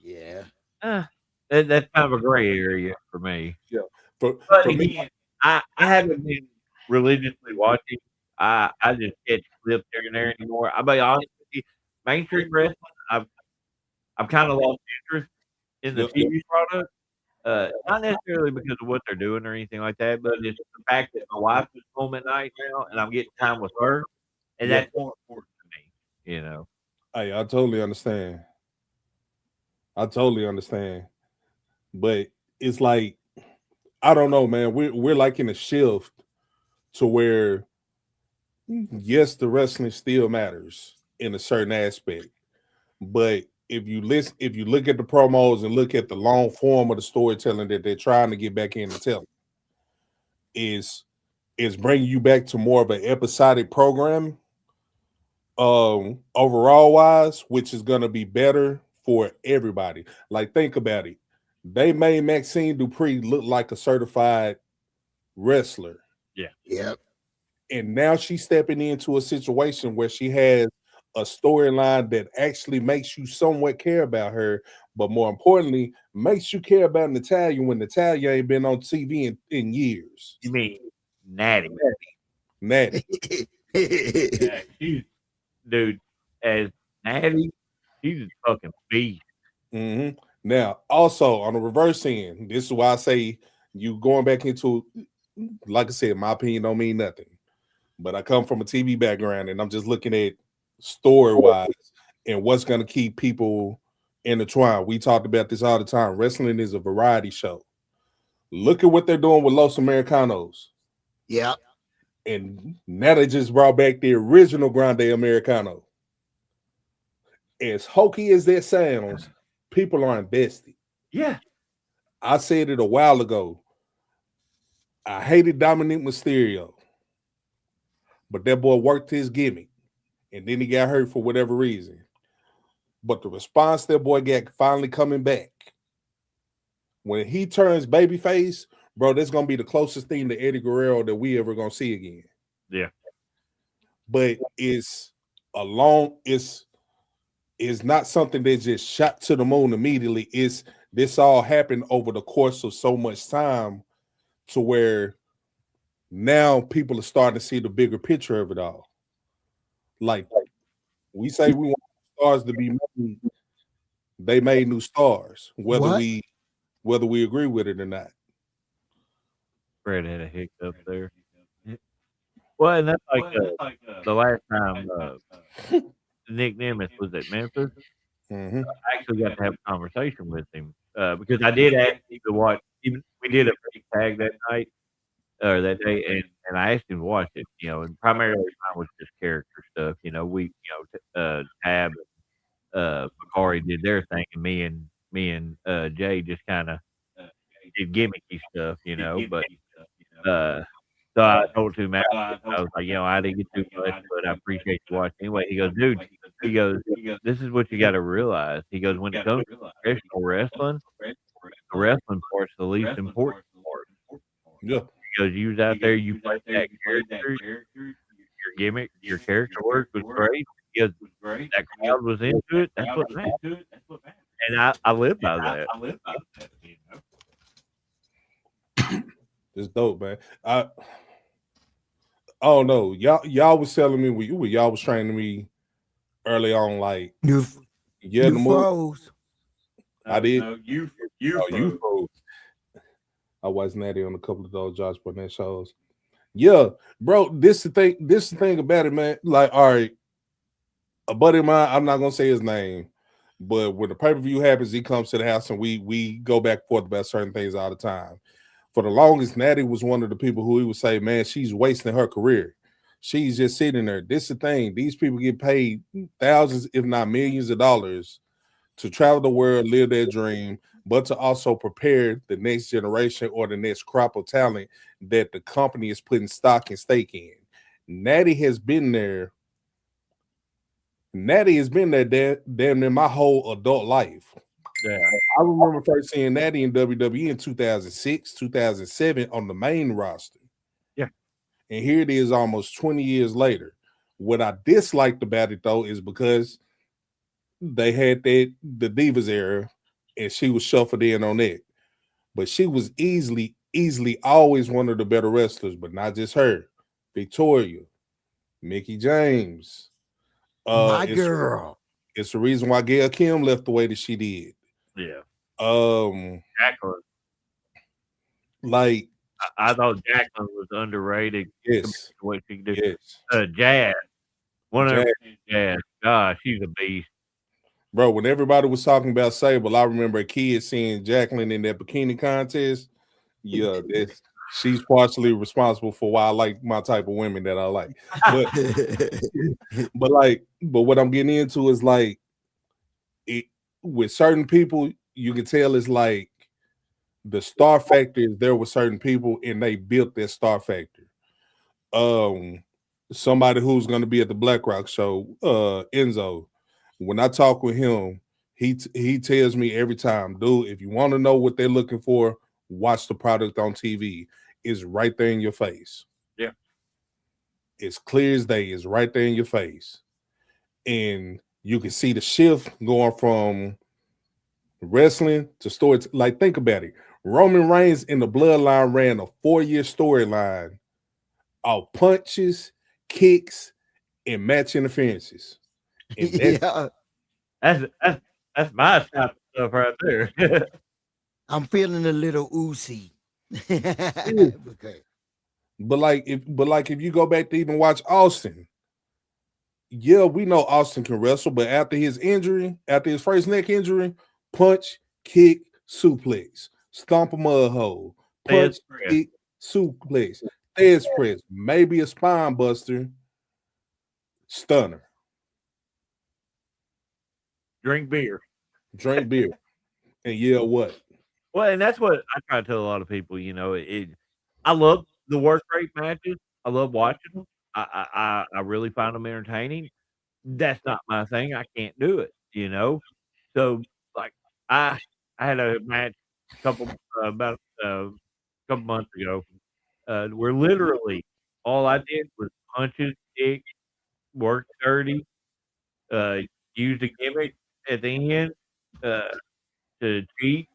Yeah. That's kind of a gray area for me. Yeah. But for again, me, I haven't been religiously watching. I just catch clips here and there anymore. I'll be honest with you, mainstream wrestling, I've kind of lost interest in the TV product. Not necessarily because of what they're doing or anything like that, but it's the fact that my wife is home at night now and I'm getting time with her, and that's more important to me, you know. Hey, I totally understand. But it's like, I don't know, man. We're like in a shift to where, yes, the wrestling still matters in a certain aspect. But if you look at the promos and look at the long form of the storytelling that they're trying to get back in and tell, is bringing you back to more of an episodic program, overall wise, which is going to be better for everybody. Like, think about it. They made Maxine Dupree look like a certified wrestler. Yeah. Yep. And now she's stepping into a situation where she has a storyline that actually makes you somewhat care about her, but more importantly, makes you care about Natalia when Natalia ain't been on TV in years. You mean Natty? Natty. Yeah, dude, as Natty, she's a fucking beast. Mm-hmm. Now, also on the reverse end, this is why I say you going back into, like I said, my opinion don't mean nothing. But I come from a TV background and I'm just looking at story-wise and what's going to keep people intertwined. We talked about this all the time. Wrestling is a variety show. Look at what they're doing with Los Americanos. Yep. And now they just brought back the original Grande Americano. As hokey as that sounds, people are invested. Yeah. I said it a while ago. I hated Dominic Mysterio, but that boy worked his gimmick, and then he got hurt for whatever reason. But the response that boy got finally coming back when he turns babyface, bro, that's gonna be the closest thing to Eddie Guerrero that we ever gonna see again. Yeah. But it's a long, it's not something that just shot to the moon immediately. It's this all happened over the course of so much time to where now people are starting to see the bigger picture of it all. Like we say we want stars to be made, they made new stars, whether What? we agree with it or not. Fred had a hiccup there. Well, and that's like the last time Nick Nemeth was at Memphis. Mm-hmm. I actually got to have a conversation with him because I did ask him to watch. Even we did a big tag that night or that day, and I asked him to watch it. You know, and primarily mine was just character stuff. You know, Tab, Bakari did their thing, and me and Jay just kind of did gimmicky stuff. You know, but uh, so I told him after, I was like, I didn't get too much, but I appreciate you watching anyway. He goes, dude, he goes, this is what you got to realize. He goes, when it comes to professional wrestling, the wrestling part's the least important part. Yeah. He goes, you was out there, you played that character, your gimmick, your character work was great. He goes, that crowd was into it. That's what mattered. And I live by that. It's dope, man. I don't know. Y'all was telling me y'all was training me early on, like You the movie. froze. I did. No, you froze. I was natty on a couple of those Josh Barnett shows. Yeah, bro. This the thing about it, man. Like, all right, a buddy of mine, I'm not gonna say his name, but when the pay-per-view happens, he comes to the house and we go back and forth about certain things all the time. For the longest, Natty was one of the people who he would say, man, she's wasting her career. She's just sitting there. This is the thing. These people get paid thousands, if not millions of dollars to travel the world, live their dream, but to also prepare the next generation or the next crop of talent that the company is putting stock and stake in. Natty has been there. Damn near my whole adult life. Yeah. I remember first seeing Natty in WWE in 2006, 2007 on the main roster. Yeah. And here it is almost 20 years later. What I disliked about it, though, is because they had the Divas era and she was shuffled in on it. But she was easily always one of the better wrestlers, but not just her. Victoria, Mickey James. My girl. It's the reason why Gail Kim left the way that she did. Yeah. Jacqueline. Like I thought Jacqueline was underrated. Yes. What she could do. Yes. Jazz. Jazz. Gosh, she's a beast. Bro, when everybody was talking about Sable, I remember a kid seeing Jacqueline in that bikini contest. Yeah, she's partially responsible for why I like my type of women that I like. But what I'm getting into is like with certain people, you can tell it's like the star factor is there with certain people and they built their star factor. Somebody who's going to be at the Black Rock show, Enzo, when I talk with him, he tells me every time, dude, if you want to know what they're looking for, watch the product on TV. It's right there in your face. Yeah. It's clear as day. It's right there in your face. And you can see the shift going from wrestling to story. Like, think about it. Roman Reigns in the Bloodline ran a 4-year storyline of punches, kicks, and match interferences. And that's my type of stuff right there. I'm feeling a little oozy. Okay. But if you go back to even watch Austin, yeah, we know Austin can wrestle, but after his first neck injury, punch, kick, suplex, stomp a mud hole, punch, kick, suplex, Thesz press, maybe a spine buster, stunner. Drink beer. And yeah, what? Well, and that's what I try to tell a lot of people. I love the work rate matches. I love watching them. I really find them entertaining. That's not my thing. I can't do it. you know. So like I had a match about a couple months ago, where literally all I did was punch his dick, work dirty, uh, use a gimmick at the end uh, to cheat.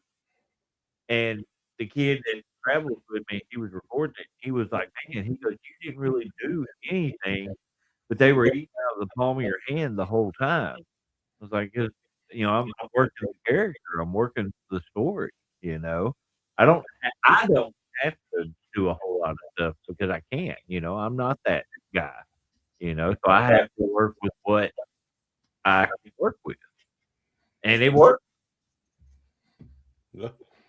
And the kid that travels with me, he was recording it. He was like, "Man," he goes, "You didn't really do anything, but they were eating out of the palm of your hand the whole time." I was like, "'Cause, I'm working the character. I'm working the story, you know? I don't have to do a whole lot of stuff because I can't, I'm not that guy, so I have to work with what I can work with, and it worked. Yeah.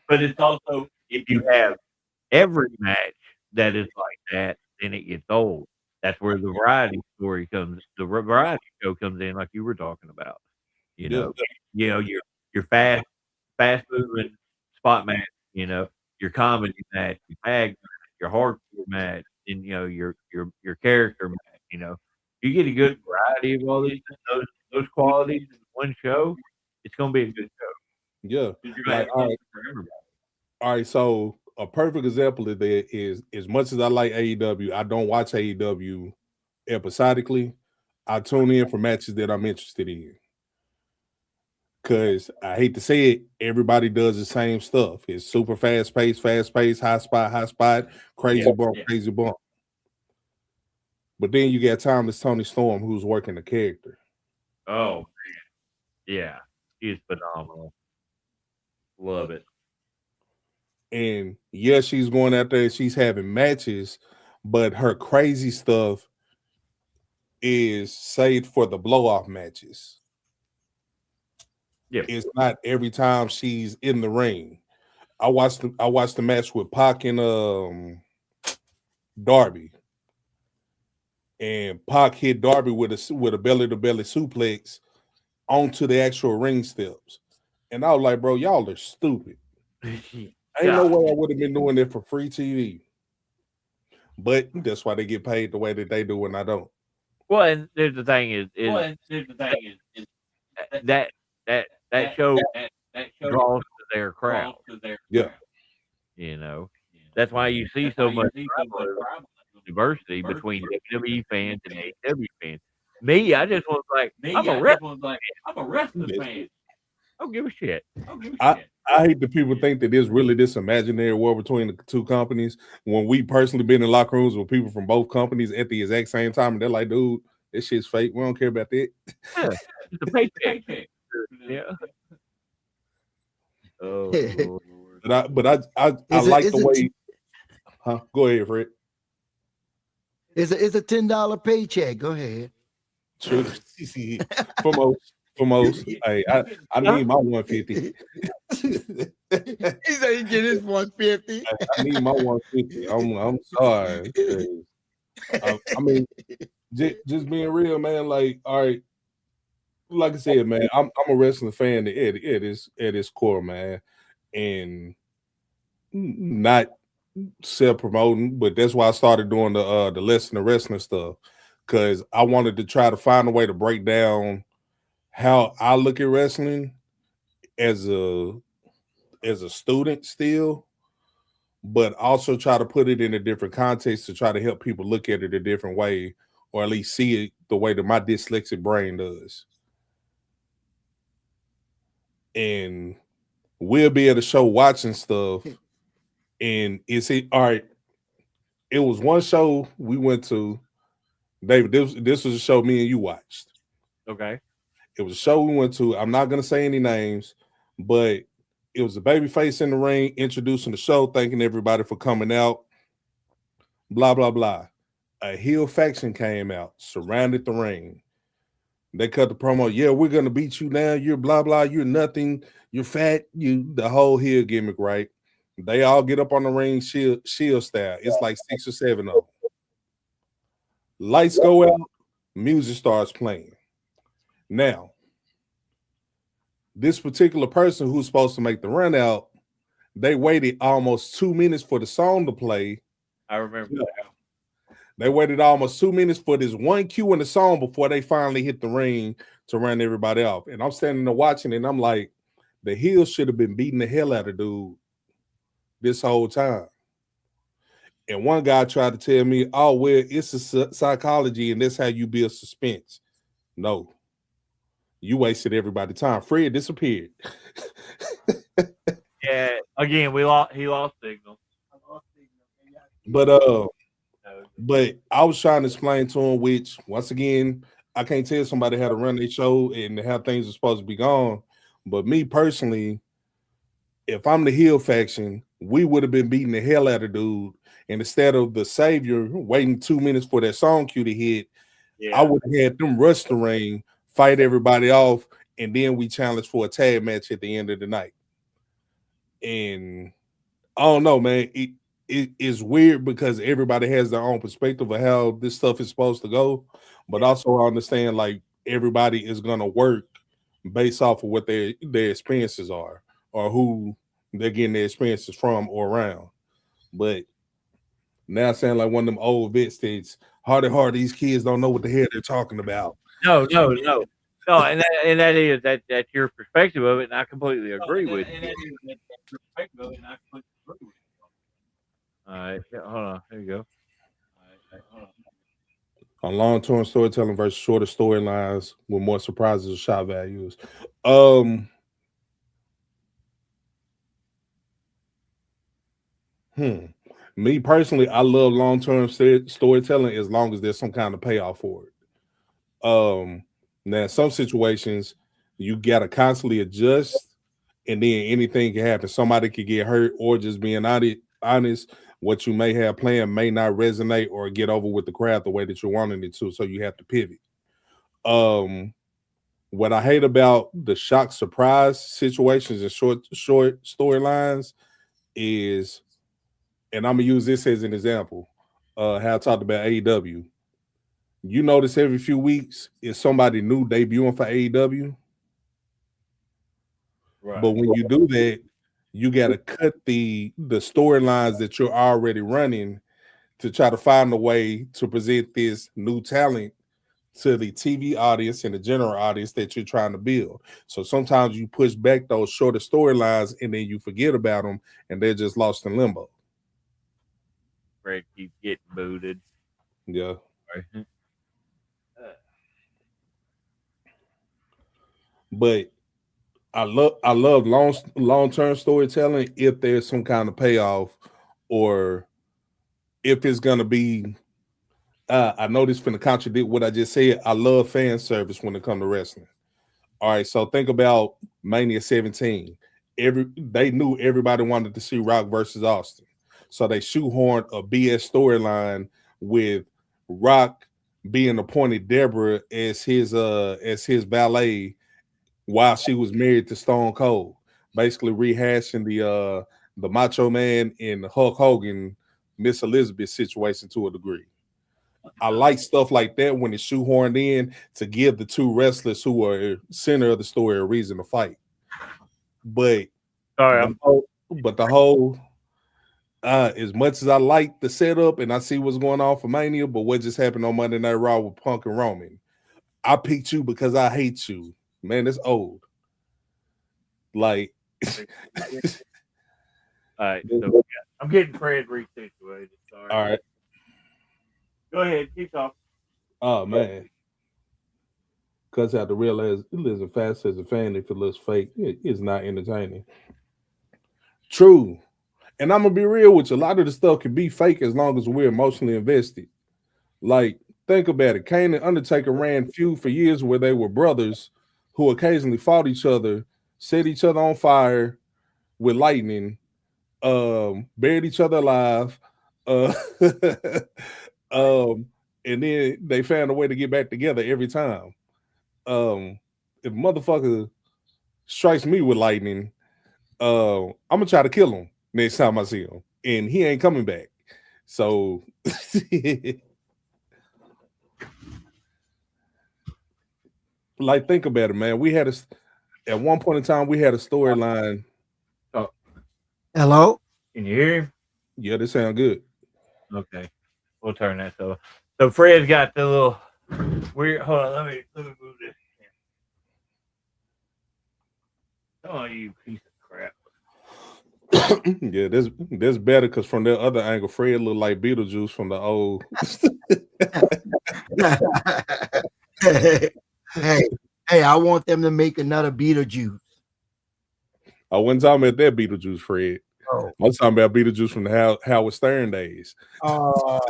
But it's also if you have every match that is like that, then it gets old. That's where the variety show comes in, like you were talking about, you Yeah. know? Your fast moving spot match, your comedy match, your tag match, your hardcore match, and your character match, You get a good variety of all those qualities in one show, it's gonna be a good show. Yeah. 'Cause you're gonna Like, have something for everybody. all right, so a perfect example of that is as much as I like AEW, I don't watch AEW episodically. I tune in for matches that I'm interested in. Cause I hate to say it, everybody does the same stuff. It's super fast paced, high spot, crazy bump, crazy bump. But then you got Timeless Tony Storm, who's working the character. Oh man. Yeah. She's phenomenal. Love it. And yeah, she's going out there, she's having matches, but her crazy stuff is saved for the blow off matches. Yeah. It's not every time she's in the ring. I watched the match with Pac and Darby. And Pac hit Darby with a belly to belly suplex onto the actual ring steps. And I was like, bro, y'all are stupid. Ain't no way I would have been doing it for free TV. But that's why they get paid the way that they do when I don't. Well, and there's the thing is that show draws to their crowd. Yeah. That's why you see so much diversity between WWE fans and AEW fans. Me, I just was like, I'm a wrestling fan. I don't give a shit. I hate that people think that there's really this imaginary war between the two companies when we personally been in locker rooms with people from both companies at the exact same time, and they're like, dude, this shit's fake. We don't care about that. Yeah, it's a paycheck. Yeah. Oh, Lord. But I like the way. Huh? Go ahead, Fred. It's a $10 paycheck. Go ahead. True. For most. Hey, I need my 150. He said he get his 150. I need my 150. I'm sorry. I mean, just being real, man. Like, all right, like I said, man, I'm a wrestling fan at its core, man, and not self promoting, but that's why I started doing the lesson of wrestling stuff, because I wanted to try to find a way to break down how I look at wrestling as a student still, but also try to put it in a different context to try to help people look at it a different way, or at least see it the way that my dyslexic brain does. And we'll be at a show watching stuff, and all right. It was one show we went to, David. This was a show me and you watched. Okay. It was a show we went to. I'm not gonna say any names, but it was a babyface in the ring introducing the show, thanking everybody for coming out. Blah blah blah. A heel faction came out, surrounded the ring. They cut the promo. Yeah, we're gonna beat you now. You're blah blah. You're nothing. You're fat. The whole heel gimmick, right? They all get up on the ring, shield style. It's like 6 or 7 of them. Lights go out. Music starts playing. Now, this particular person who's supposed to make the run out, they waited almost 2 minutes for the song to play. I remember that. They waited almost 2 minutes for this one cue in the song before they finally hit the ring to run everybody off. And I'm standing there watching, and I'm like, the heel should have been beating the hell out of dude this whole time. And one guy tried to tell me, oh, well, it's a psychology, and that's how you build suspense. No. You wasted everybody's time. Fred disappeared. Yeah, again, he lost signal. But I was trying to explain to him, which once again, I can't tell somebody how to run their show and how things are supposed to be gone. But me personally, if I'm the heel faction, we would have been beating the hell out of dude. And instead of the savior waiting 2 minutes for that song cue to hit, I would have had them rush the ring, fight everybody off, and then we challenge for a tag match at the end of the night. And I don't know, man. It is weird because everybody has their own perspective of how this stuff is supposed to go. But also I understand like everybody is gonna work based off of what their experiences are or who they're getting their experiences from or around. But now I sound like one of them old vet states. Hard at heart, these kids don't know what the hell they're talking about. No, and that's your perspective of it, and I completely agree with you. All right, hold on. There you go. On long-term storytelling versus shorter storylines with more surprises or shot values. Me personally, I love long-term storytelling as long as there's some kind of payoff for it. Now in some situations you gotta constantly adjust, and then anything can happen. Somebody could get hurt, or just being honest, what you may have planned may not resonate or get over with the crowd the way that you're wanting it to, so you have to pivot. What I hate about the shock surprise situations and short storylines is, and I'm gonna use this as an example, how I talked about AEW. You notice every few weeks is somebody new debuting for AEW. Right. But when you do that, you got to cut the storylines that you're already running to try to find a way to present this new talent to the TV audience and the general audience that you're trying to build. So sometimes you push back those shorter storylines and then you forget about them and they're just lost in limbo. Fred keeps getting booted. Yeah. Right. But I love long-term storytelling if there's some kind of payoff, or if it's gonna be. I know this finna contradict what I just said. I love fan service when it comes to wrestling. All right, so think about Mania 17. They knew everybody wanted to see Rock versus Austin, so they shoehorned a BS storyline with Rock being appointed Deborah as his valet while she was married to Stone Cold, basically rehashing the Macho Man and Hulk Hogan, Miss Elizabeth situation to a degree. I like stuff like that when it's shoehorned in to give the two wrestlers who are center of the story a reason to fight. But the whole as much as I like the setup and I see what's going on for Mania, but what just happened on Monday Night Raw with Punk and Roman, I picked you because I hate you. Man, it's old. Like, all right. So I'm getting Fred resituated. Sorry. All right. Go ahead. Keep talking. Oh man, because I have to realize it lives fast as a fan. If it looks fake, it's not entertaining. True, and I'm gonna be real with you. A lot of the stuff can be fake as long as we're emotionally invested. Like, think about it. Kane and Undertaker ran feud for years where they were brothers who occasionally fought each other, set each other on fire with lightning, buried each other alive, and then they found a way to get back together every time. If motherfucker strikes me with lightning, I'm gonna try to kill him next time I see him, and he ain't coming back. So like, think about it, man. We had at one point in time we had a storyline. Hello? Can you hear him? Yeah, this sound good. Okay. we'll turn that so Fred's got the little weird. Hold on, let me move this. Oh, you piece of crap. Yeah, that's better because from that other angle, Fred looked like Beetlejuice from the old. hey, I want them to make another Beetlejuice. I wasn't talking about that Beetlejuice, Fred. Oh. I was talking about Beetlejuice from the Howard Stern days. Oh, all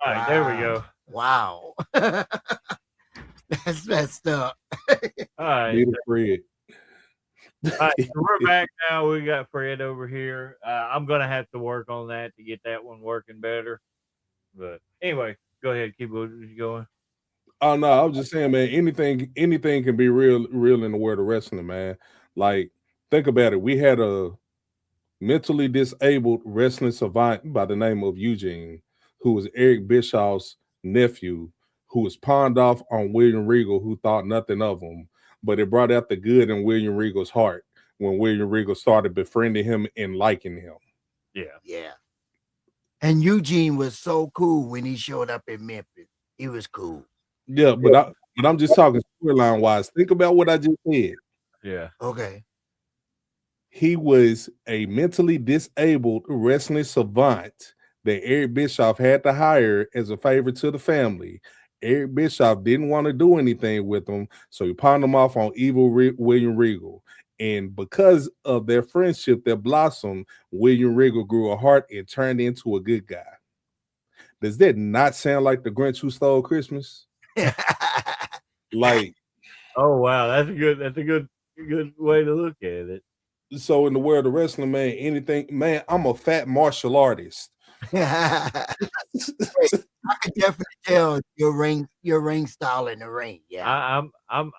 right, there we go. Wow. That's messed up. All right. Little Fred. All right, so we're back now. We got Fred over here. I'm gonna have to work on that to get that one working better. But anyway, go ahead, keep going. Oh no, I was just saying, man, anything can be real in the world of wrestling, man. Like, think about it. We had a mentally disabled wrestling savant by the name of Eugene, who was Eric Bischoff's nephew, who was pawned off on William Regal, who thought nothing of him. But it brought out the good in William Regal's heart when William Regal started befriending him and liking him. Yeah. And Eugene was so cool when he showed up in Memphis. He was cool. Yeah, but I'm just talking storyline wise. Think about what I just said. Yeah. Okay. He was a mentally disabled wrestling savant that Eric Bischoff had to hire as a favor to the family. Eric Bischoff didn't want to do anything with him, so he pawned him off on evil William Regal. And because of their friendship that blossomed, William Regal grew a heart and turned into a good guy. Does that not sound like the Grinch who stole Christmas? Like, oh wow, that's a good way to look at it. So in the world of wrestling, man, anything, man, I'm a fat martial artist. I could definitely tell your ring style in the ring. Yeah. I'm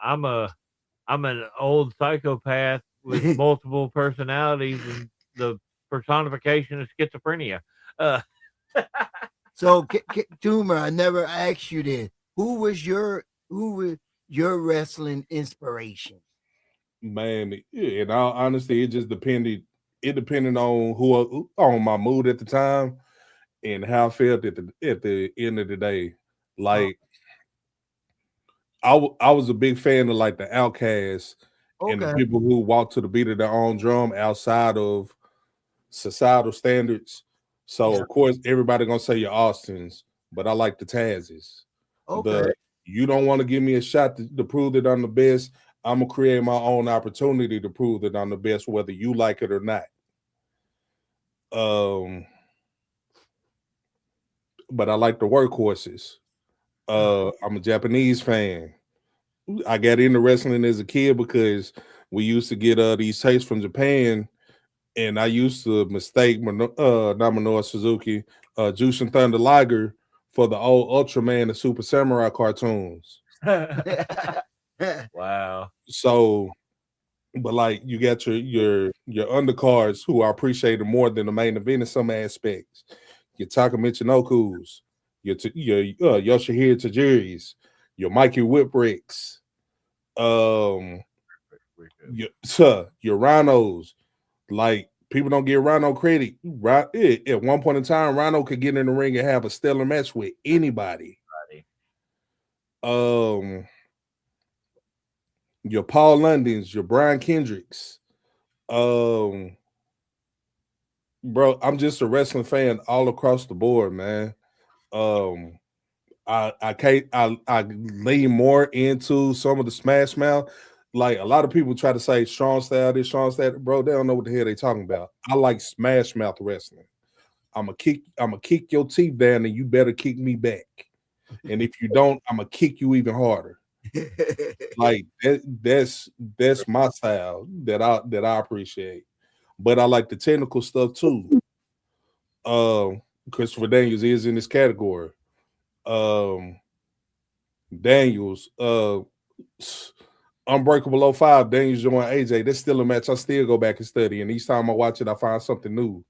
an old psychopath with multiple personalities and the personification of schizophrenia. So, Toomer, I never asked you this. Who was your wrestling inspiration? Man, in all honesty, it just depended. It depended on on my mood at the time and how I felt at the end of the day. Like, I was a big fan of like the Outcasts and the people who walk to the beat of their own drum outside of societal standards. So of course everybody gonna say your Austins, but I like the Tazes. Okay. You don't want to give me a shot to prove that I'm the best. I'm gonna create my own opportunity to prove that I'm the best, whether you like it or not. But I like the workhorses. I'm a Japanese fan. I got into wrestling as a kid because we used to get these tapes from Japan, and I used to mistake Minoru Suzuki, Jushin Thunder Liger for the old Ultraman and Super Samurai cartoons. Wow. So, but like you got your undercards who are appreciated more than the main event in some aspects. Your Taka Michinoku's, your Yoshihiro Tajiri's, your Mikey Whipwrecks, your Rhinos. Like, people don't give Rhino credit. Right at one point in time, Rhino could get in the ring and have a stellar match with anybody. Your Paul Londons, your Brian Kendricks. Bro, I'm just a wrestling fan all across the board, man. I lean more into some of the Smash Mouth. Like, a lot of people try to say strong style this, strong style, bro. They don't know what the hell they talking about. I like Smash Mouth wrestling. I'm gonna kick your teeth down, and you better kick me back. And if you don't, I'm gonna kick you even harder. Like, that's my style that I appreciate. But I like the technical stuff too. Christopher Daniels is in this category. Daniels, Unbreakable 05, Daniels joined AJ. That's still a match I still go back and study, and each time I watch it, I find something new.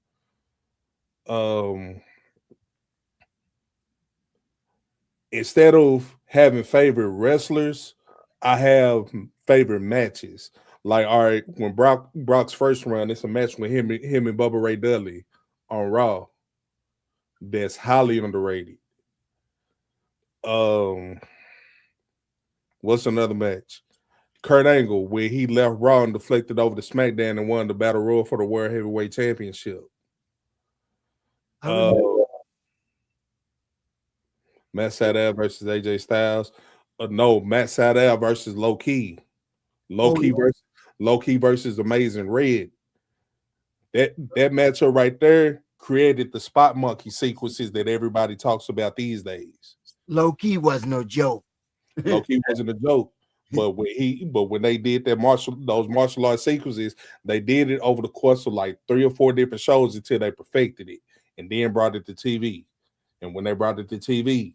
Instead of having favorite wrestlers, I have favorite matches. Like, all right, when Brock's first run, it's a match with him and Bubba Ray Dudley on Raw. that's highly underrated. Um, what's another match? Kurt Angle, where he left Raw and deflected over to SmackDown and won the Battle Royal for the World Heavyweight Championship. Uh, Matt Sydal versus AJ Styles. No, Matt Sydal versus Low Key. Low Key versus Amazing Red. That matchup right there created the spot monkey sequences that everybody talks about these days. Low Key was no joke. Low Key wasn't a joke. But when they did those martial arts sequences, they did it over the course of like 3 or 4 different shows until they perfected it and then brought it to TV. And when they brought it to TV,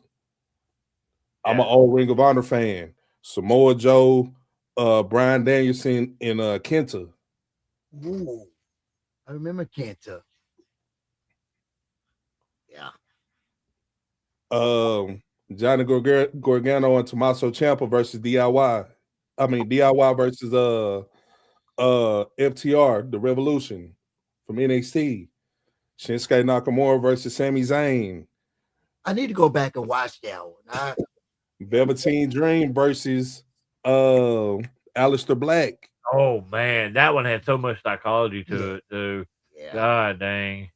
I'm an old Ring of Honor fan. Samoa Joe, Bryan Danielson, and Kenta. Ooh, I remember Kenta. Yeah. Johnny Gargano and Tommaso Ciampa versus DIY. I mean DIY versus FTR, the Revolution from NXT. Shinsuke Nakamura versus Sami Zayn. I need to go back and watch that one. Velveteen Dream versus Aleister Black. Oh man, that one had so much psychology to it too. Yeah. God dang,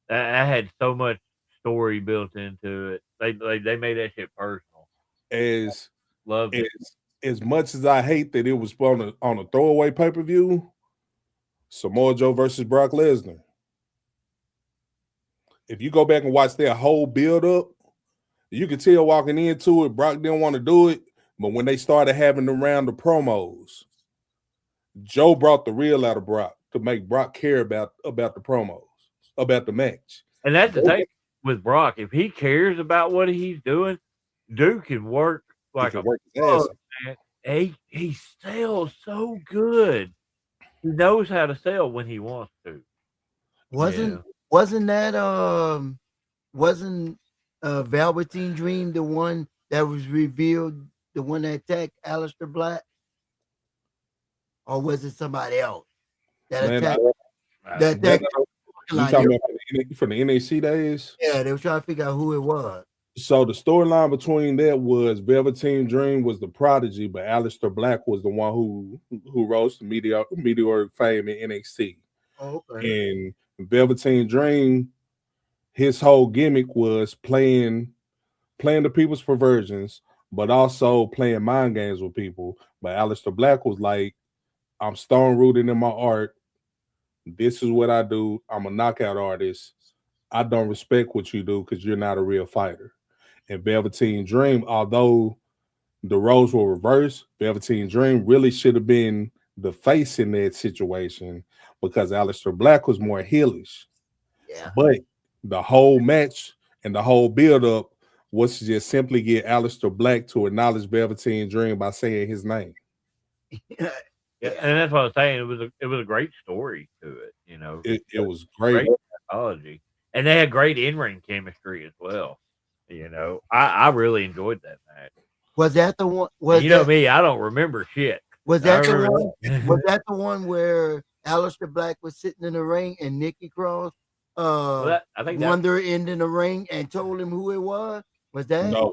that had so much story built into it. They made that shit personal. Loved it. As much as I hate that it was on a throwaway pay-per-view, Samoa Joe versus Brock Lesnar. If you go back and watch their whole build-up, you could tell walking into it, Brock didn't want to do it, but when they started having them around the promos, Joe brought the real out of Brock to make Brock care about the promos, about the match. And that's the thing with Brock. If he cares about what he's doing, dude can work like a bug, man. He sells so good. He knows how to sell when he wants to. Wasn't Velveteen Dream the one that was revealed, the one that attacked Aleister Black? Or was it somebody else that attacked? You talking about from the NXT days? Yeah, they were trying to figure out who it was. So the storyline between that was Velveteen Dream was the prodigy, but Aleister Black was the one who rose to meteoric fame in NXT. Oh, okay. And Velveteen Dream, his whole gimmick was playing the people's perversions, but also playing mind games with people. But Aleister Black was like, I'm stone rooted in my art. This is what I do. I'm a knockout artist. I don't respect what you do because you're not a real fighter. And Velveteen Dream, although the roles were reversed, Velveteen Dream really should have been the face in that situation because Aleister Black was more heelish. Yeah. But the whole match and the whole build-up was to just simply get Aleister Black to acknowledge Velveteen Dream by saying his name. Yeah, and that's what I was saying. It was a great story to it. You know, it was great psychology, and they had great in-ring chemistry as well. You know, I really enjoyed that match. Was that the one? Know me, I don't remember shit. Was that the one? Was that the one where Aleister Black was sitting in the ring and Nikki Cross wandered into the ring and told him who it was? Was that? That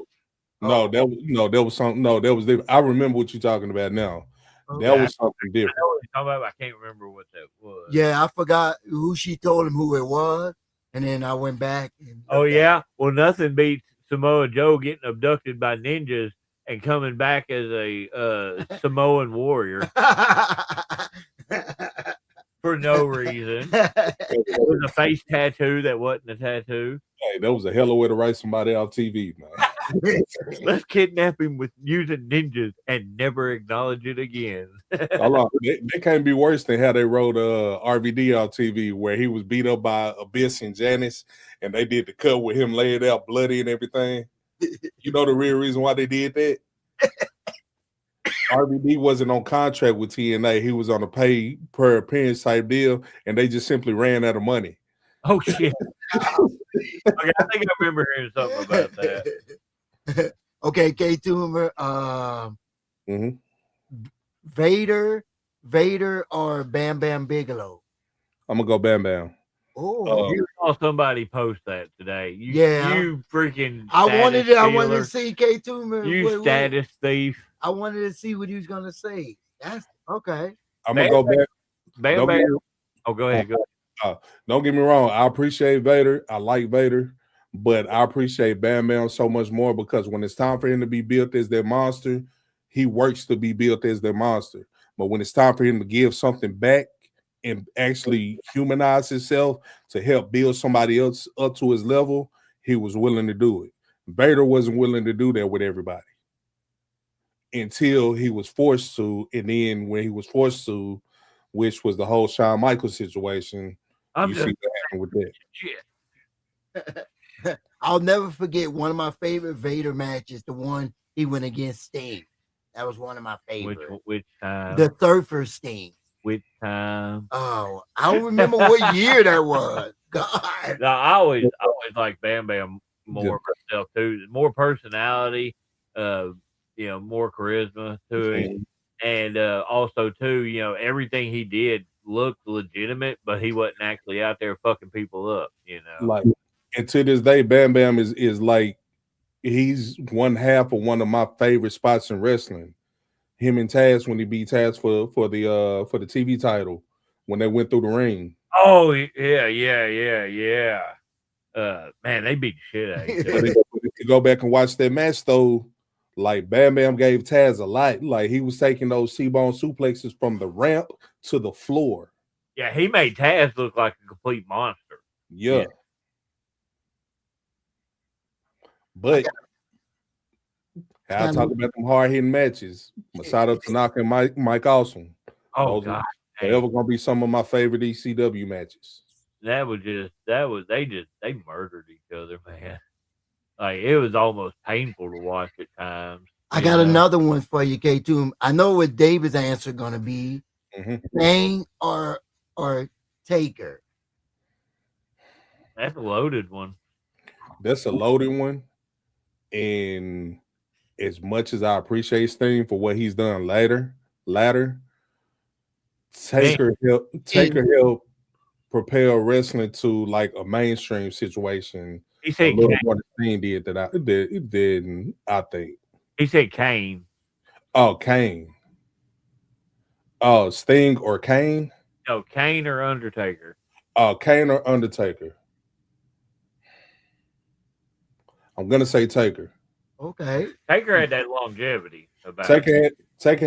was something. No, that was different. I remember what you're talking about now. Okay. That was something different. I know what you're talking about, but I can't remember what that was. Yeah, I forgot who she told him who it was, and then I went back. Yeah? Well, nothing beats Samoa Joe getting abducted by ninjas and coming back as a Samoan warrior for no reason. It was a face tattoo that wasn't a tattoo. Hey, that was a hell of a way to write somebody off TV, man. Let's kidnap him with using ninjas and never acknowledge it again. That can't be worse than how they wrote RVD on TV, where he was beat up by Abyss and Janice, and they did the cut with him laying out bloody and everything. You know the real reason why they did that? RVD wasn't on contract with TNA. He was on a pay per appearance type deal, and they just simply ran out of money. Oh, shit. Okay, I think I remember hearing something about that. Okay, K Tumor. Vader or Bam Bam Bigelow? I'm gonna go Bam Bam. Oh, You saw somebody post that today. Yeah. You freaking I wanted to stealer. see K2 man. You status thief. I wanted to see what he was gonna say. That's okay. I'm gonna go back. Bam Don't Bam. get, Oh, go ahead. Go ahead. don't get me wrong. I appreciate Vader. I like Vader, but I appreciate Bam Bam so much more because when it's time for him to be built as their monster, he works to be built as their monster. But when it's time for him to give something back and actually humanize himself to help build somebody else up to his level, he was willing to do it. Vader wasn't willing to do that with everybody until he was forced to, and then when he was forced to, which was the whole Shawn Michaels situation, you see what happened with that. Shit. I'll never forget one of my favorite Vader matches, the one he went against Sting. That was one of my favorites. Which time? The Surfer Sting. Which time? Oh, I don't remember what year that was. God. No, I always like Bam Bam more myself too. More personality, more charisma to him. And also too, everything he did looked legitimate, but he wasn't actually out there fucking people up, Like, and to this day, Bam Bam is like he's one half of one of my favorite spots in wrestling. Him and Taz when he beat Taz for the TV title when they went through the ring. Oh yeah. Man, they beat the shit out of each other. If you go back and watch that match though, like Bam Bam gave Taz a lot. Like he was taking those T-bone suplexes from the ramp to the floor. Yeah, he made Taz look like a complete monster. Yeah. But I talk about them hard hitting matches. Masato Tanaka and Mike Awesome. Oh God, forever gonna be some of my favorite ECW matches. They murdered each other, man. Like it was almost painful to watch at times. I got another one for you, K2. I know what David's answer gonna be. Kane or Taker. That's a loaded one. That's a loaded one. And as much as I appreciate Sting for what he's done later, Taker helped propel wrestling to like a mainstream situation. He said a little more than Sting did than I think. He said Kane. Oh, Kane. Oh, Sting or Kane? No, Kane or Undertaker. Oh, Kane or Undertaker. I'm gonna say Taker. Okay. Taker had that longevity about Taker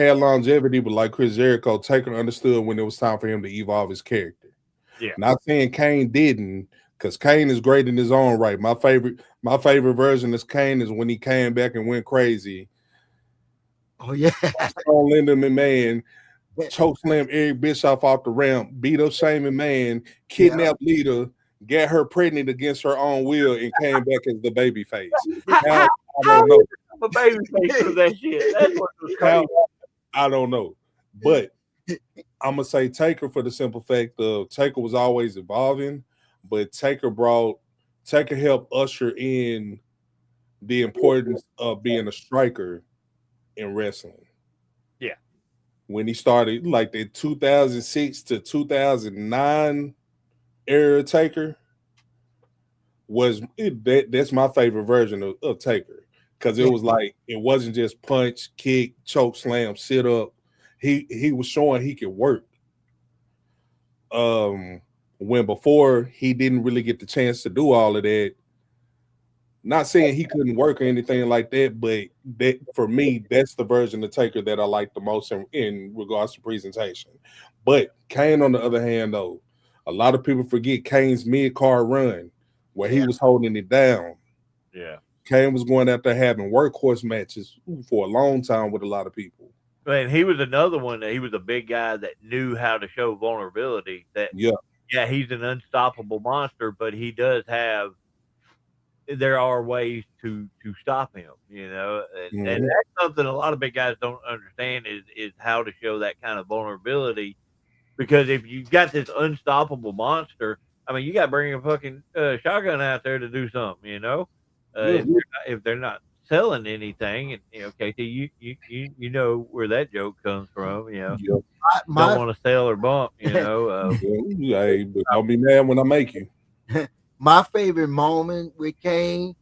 had longevity, but like Chris Jericho, Taker understood when it was time for him to evolve his character. Yeah. Not saying Kane didn't, because Kane is great in his own right. My favorite version of Kane is when he came back and went crazy. Oh yeah. Linda McMahon choke slam Eric Bischoff off the ramp, beat up Shane McMahon, kidnapped Lita, got her pregnant against her own will, and came back as the baby face. Now, I don't know. The baby face of that shit. That's what was crazy. I don't know. But I'm gonna say Taker for the simple fact of Taker was always evolving, but Taker helped usher in the importance of being a striker in wrestling. Yeah. When he started like the 2006 to 2009 era Taker that's my favorite version of Taker. Because it was like it wasn't just punch, kick, choke slam, sit up. He was showing he could work. When before he didn't really get the chance to do all of that. Not saying he couldn't work or anything like that, but that for me, that's the version of Taker that I like the most in regards to presentation. But Kane, on the other hand, though, a lot of people forget Kane's mid-card run where he was holding it down. Yeah. Kane was going out there having workhorse matches for a long time with a lot of people. And he was another one that he was a big guy that knew how to show vulnerability. He's an unstoppable monster, but he does have. There are ways to stop him, and that's something a lot of big guys don't understand is how to show that kind of vulnerability. Because if you've got this unstoppable monster, I mean, you got to bring a fucking shotgun out there to do something, if they're not selling anything, and Casey, you know where that joke comes from. Yep. Don't My want to sell or bump. Hey, but don't be mad when I make you. my favorite moment with Kane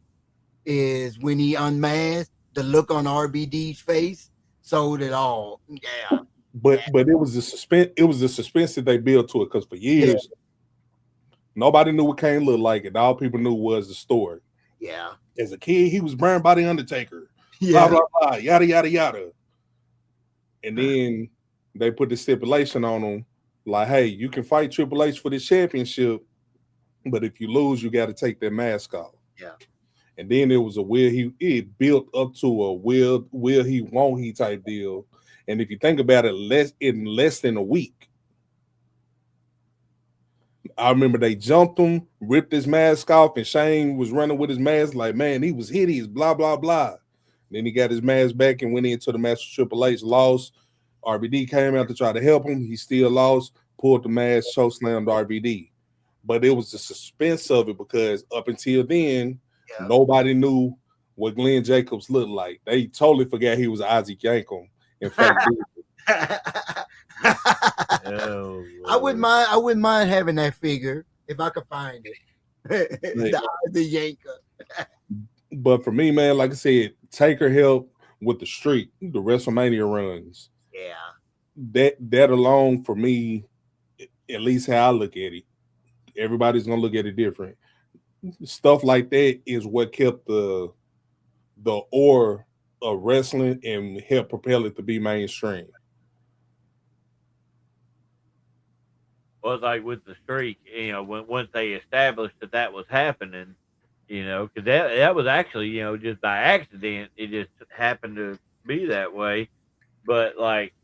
is when he unmasked. The look on RBD's face sold it all. Yeah, But it was the suspense. It was the suspense that they built to it because for years nobody knew what Kane looked like, and all people knew was the story. yeah, As a kid, he was burned by the Undertaker. yeah. Blah blah blah. Yada yada yada. And then they put the stipulation on him, like, hey, you can fight Triple H for this championship, but if you lose, you got to take that mask off. Yeah. And then it was it built up to a will he, won't he type deal. And if you think about it, in less than a week, I remember they jumped him, ripped his mask off, and Shane was running with his mask like, man, he was hideous, blah, blah, blah. Then he got his mask back and went into the match with Triple H, lost. RVD came out to try to help him. He still lost, pulled the mask, chokeslammed RVD. But it was the suspense of it because up until then, nobody knew what Glenn Jacobs looked like. They totally forgot he was Isaac Yankem. In fact, I wouldn't mind having that figure if I could find it. the Yanker. But for me, man, like I said, Taker helped with the streak, the WrestleMania runs. Yeah. That alone for me, at least how I look at it, everybody's gonna look at it different. Stuff like that is what kept the aura of wrestling and helped propel it to be mainstream. Well, it's like with the streak, once they established that was happening, because that was actually, just by accident, it just happened to be that way. But like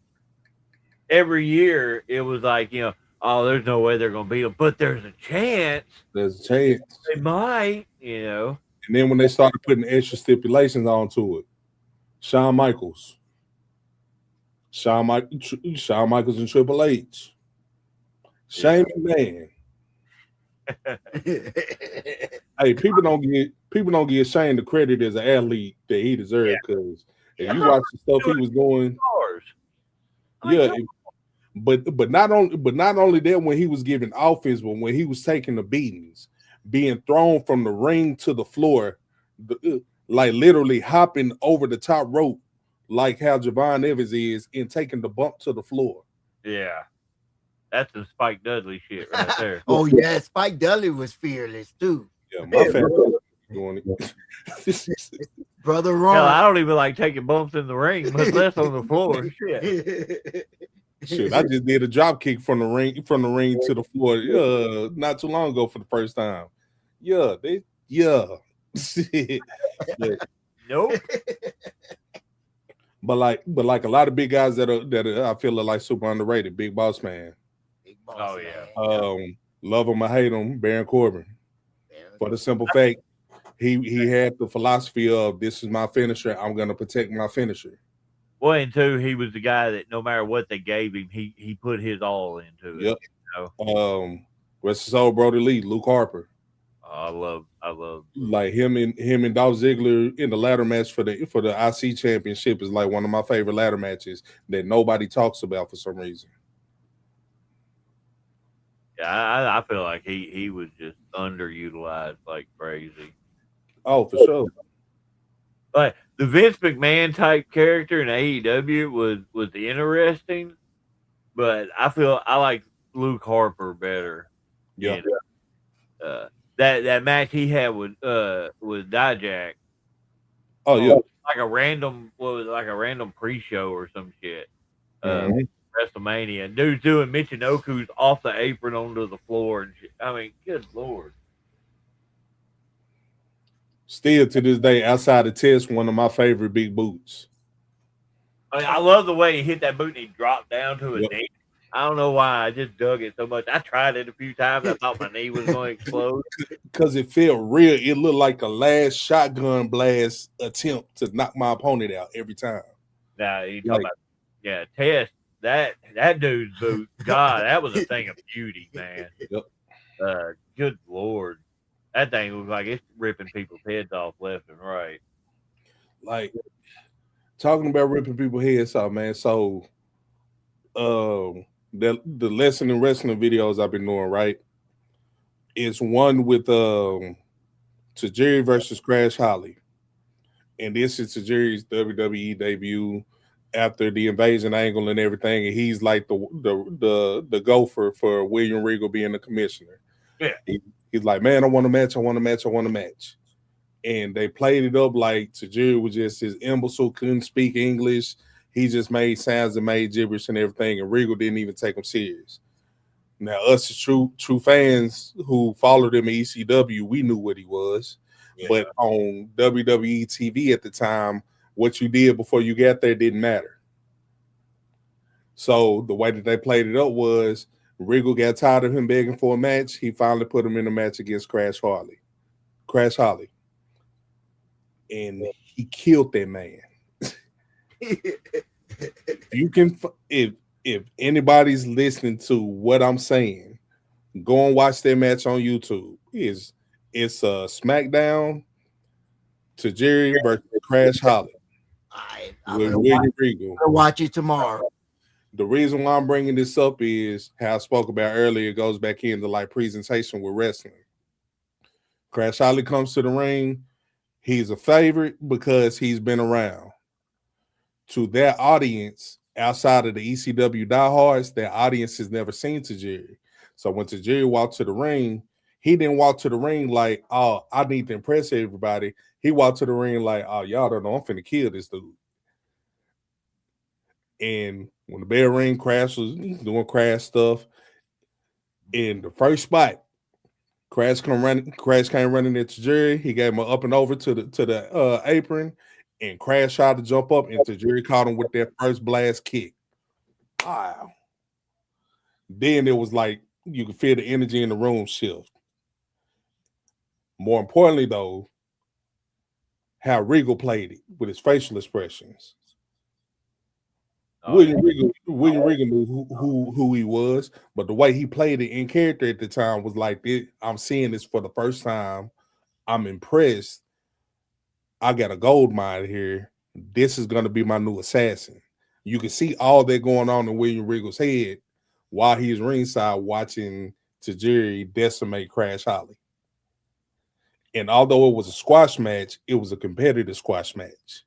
every year, it was like, oh, there's no way they're gonna beat them, but there's a chance. There's a chance they might, And then when they started putting extra stipulations onto it, Shawn Michaels and Triple H, Shane McMahon. Hey, people don't get Shane the credit as an athlete that he deserved because if you watch the stuff he was doing, but not only that when he was giving offense, but when he was taking the beatings, being thrown from the ring to the floor, like literally hopping over the top rope, like how Javon Evans is, and taking the bump to the floor. Yeah. That's some Spike Dudley shit right there. Oh yeah, Spike Dudley was fearless too. Yeah, my family doing it. Brother Ron. Hell, I don't even like taking bumps in the ring, much less on the floor. Shit, I just did a drop kick from the ring to the floor. Not too long ago for the first time. Yeah. Nope. But like a lot of big guys that I feel are like super underrated. Big Boss Man. Oh yeah. Love him or hate him, Baron Corbin. For the simple fact, he had the philosophy of this is my finisher. I'm gonna protect my finisher. Well, and two, he was the guy that no matter what they gave him, he put his all into it. Yep. Rest his soul, Brody Lee, Luke Harper. Oh, I love like him and Dolph Ziggler in the ladder match for the IC championship is like one of my favorite ladder matches that nobody talks about for some reason. Yeah, I feel like he was just underutilized like crazy. Oh, for sure. Like the Vince McMahon type character in AEW was interesting, but I like Luke Harper better. Yeah. That match he had with Dijak. Oh yeah. Like a random pre-show or some shit. WrestleMania. Dude's doing Michinoku's off the apron onto the floor and shit. I mean, good lord. Still to this day, outside of Test, one of my favorite big boots. I love the way he hit that boot and he dropped down to his knee. I don't know why. I just dug it so much. I tried it a few times. I thought my knee was going to explode. Because it felt real. It looked like a last shotgun blast attempt to knock my opponent out every time. Now, you talking about, Test. That dude's boot, God, that was a thing of beauty, man. Yep. Good lord. That thing looks like it's ripping people's heads off left and right. Like talking about ripping people's heads off, man. So the lesson in wrestling videos I've been doing, right? Is one with Tajiri versus Crash Holly. And this is Tajiri's WWE debut after the invasion angle and everything. And he's like the gopher for William Regal being the commissioner. Yeah. He's like, man, I want a match, I want a match, I want a match. And they played it up like Tajiri was just his imbecile, couldn't speak English. He just made sounds and made gibberish and everything, and Regal didn't even take him serious. Now, us as true fans who followed him at ECW, we knew what he was. Yeah. But on WWE TV at the time, what you did before you got there didn't matter. So the way that they played it up was Regal got tired of him begging for a match. He finally put him in a match against Crash Holly. And he killed that man. If anybody's listening to what I'm saying, go and watch that match on YouTube. It's a SmackDown Tajiri versus Crash Holly. I'm gonna watch it tomorrow. The reason why I'm bringing this up is how I spoke about earlier. It goes back into like presentation with wrestling. Crash Holly comes to the ring. He's a favorite because he's been around. To that audience, outside of the ECW diehards, that audience has never seen Tajiri. So when Tajiri walked to the ring, he didn't walk to the ring like, oh, I need to impress everybody. He walked to the ring like, oh, y'all don't know, I'm finna kill this dude. And when the bell ring, Crash was doing Crash stuff. In the first spot, Crash came running into Tajiri. He gave him an up and over to the apron, and Crash tried to jump up, and Tajiri caught him with that first blast kick. Wow. Then it was like you could feel the energy in the room shift. More importantly, though, how Regal played it with his facial expressions. William Regal knew who he was, but the way he played it in character at the time was like, I'm seeing this for the first time. I'm impressed. I got a gold mine here. This is going to be my new assassin. You can see all that going on in William Regal's head while he's ringside watching Tajiri decimate Crash Holly. And although it was a squash match, it was a competitive squash match.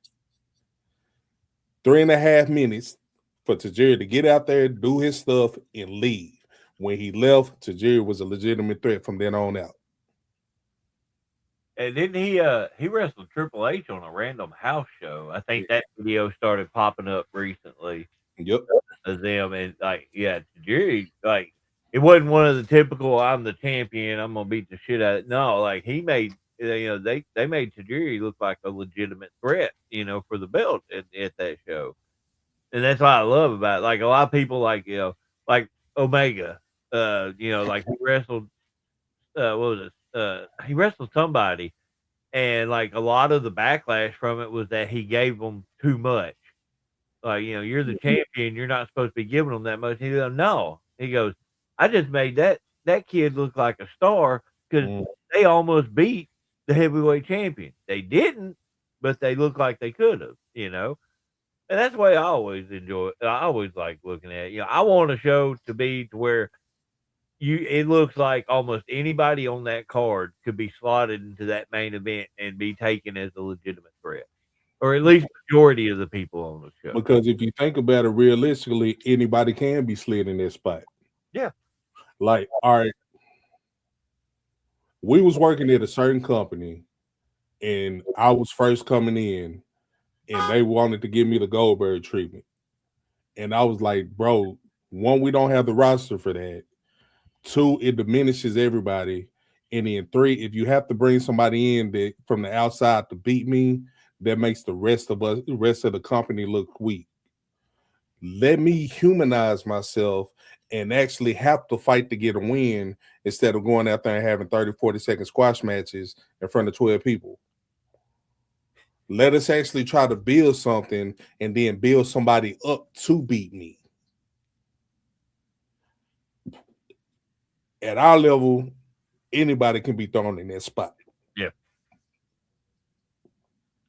3.5 minutes for Tajiri to get out there, do his stuff, and leave. When he left, Tajiri was a legitimate threat from then on out. And didn't he wrestled Triple H on a random house show? I think that video started popping up recently. Yep. As them, and like, yeah, Tajiri, like, it wasn't one of the typical I'm the champion, I'm gonna beat the shit out of it. No, like, he made, they made Tajiri look like a legitimate threat, for the belt at that show. And that's what I love about it. Like, a lot of people, like, like Omega, like, he wrestled, what was it? He wrestled somebody, and like a lot of the backlash from it was that he gave them too much. Like, you're the champion, you're not supposed to be giving them that much. He goes, no. He goes, I just made that kid look like a star because they almost beat the heavyweight champion. They didn't, but they looked like they could have, And that's the way I always enjoy it. I always like looking at it. I want a show to be to where it looks like almost anybody on that card could be slotted into that main event and be taken as a legitimate threat. Or at least majority of the people on the show. Because if you think about it realistically, anybody can be slid in that spot. Yeah. Like, all right, we was working at a certain company, and I was first coming in, and they wanted to give me the Goldberg treatment. And I was like, bro, one, we don't have the roster for that. Two, it diminishes everybody. And then three, if you have to bring somebody in that from the outside to beat me, that makes the rest of the company look weak. Let me humanize myself and actually have to fight to get a win instead of going out there and having 30, 40-second squash matches in front of 12 people. Let us actually try to build something and then build somebody up to beat me. At our level, anybody can be thrown in that spot. Yeah.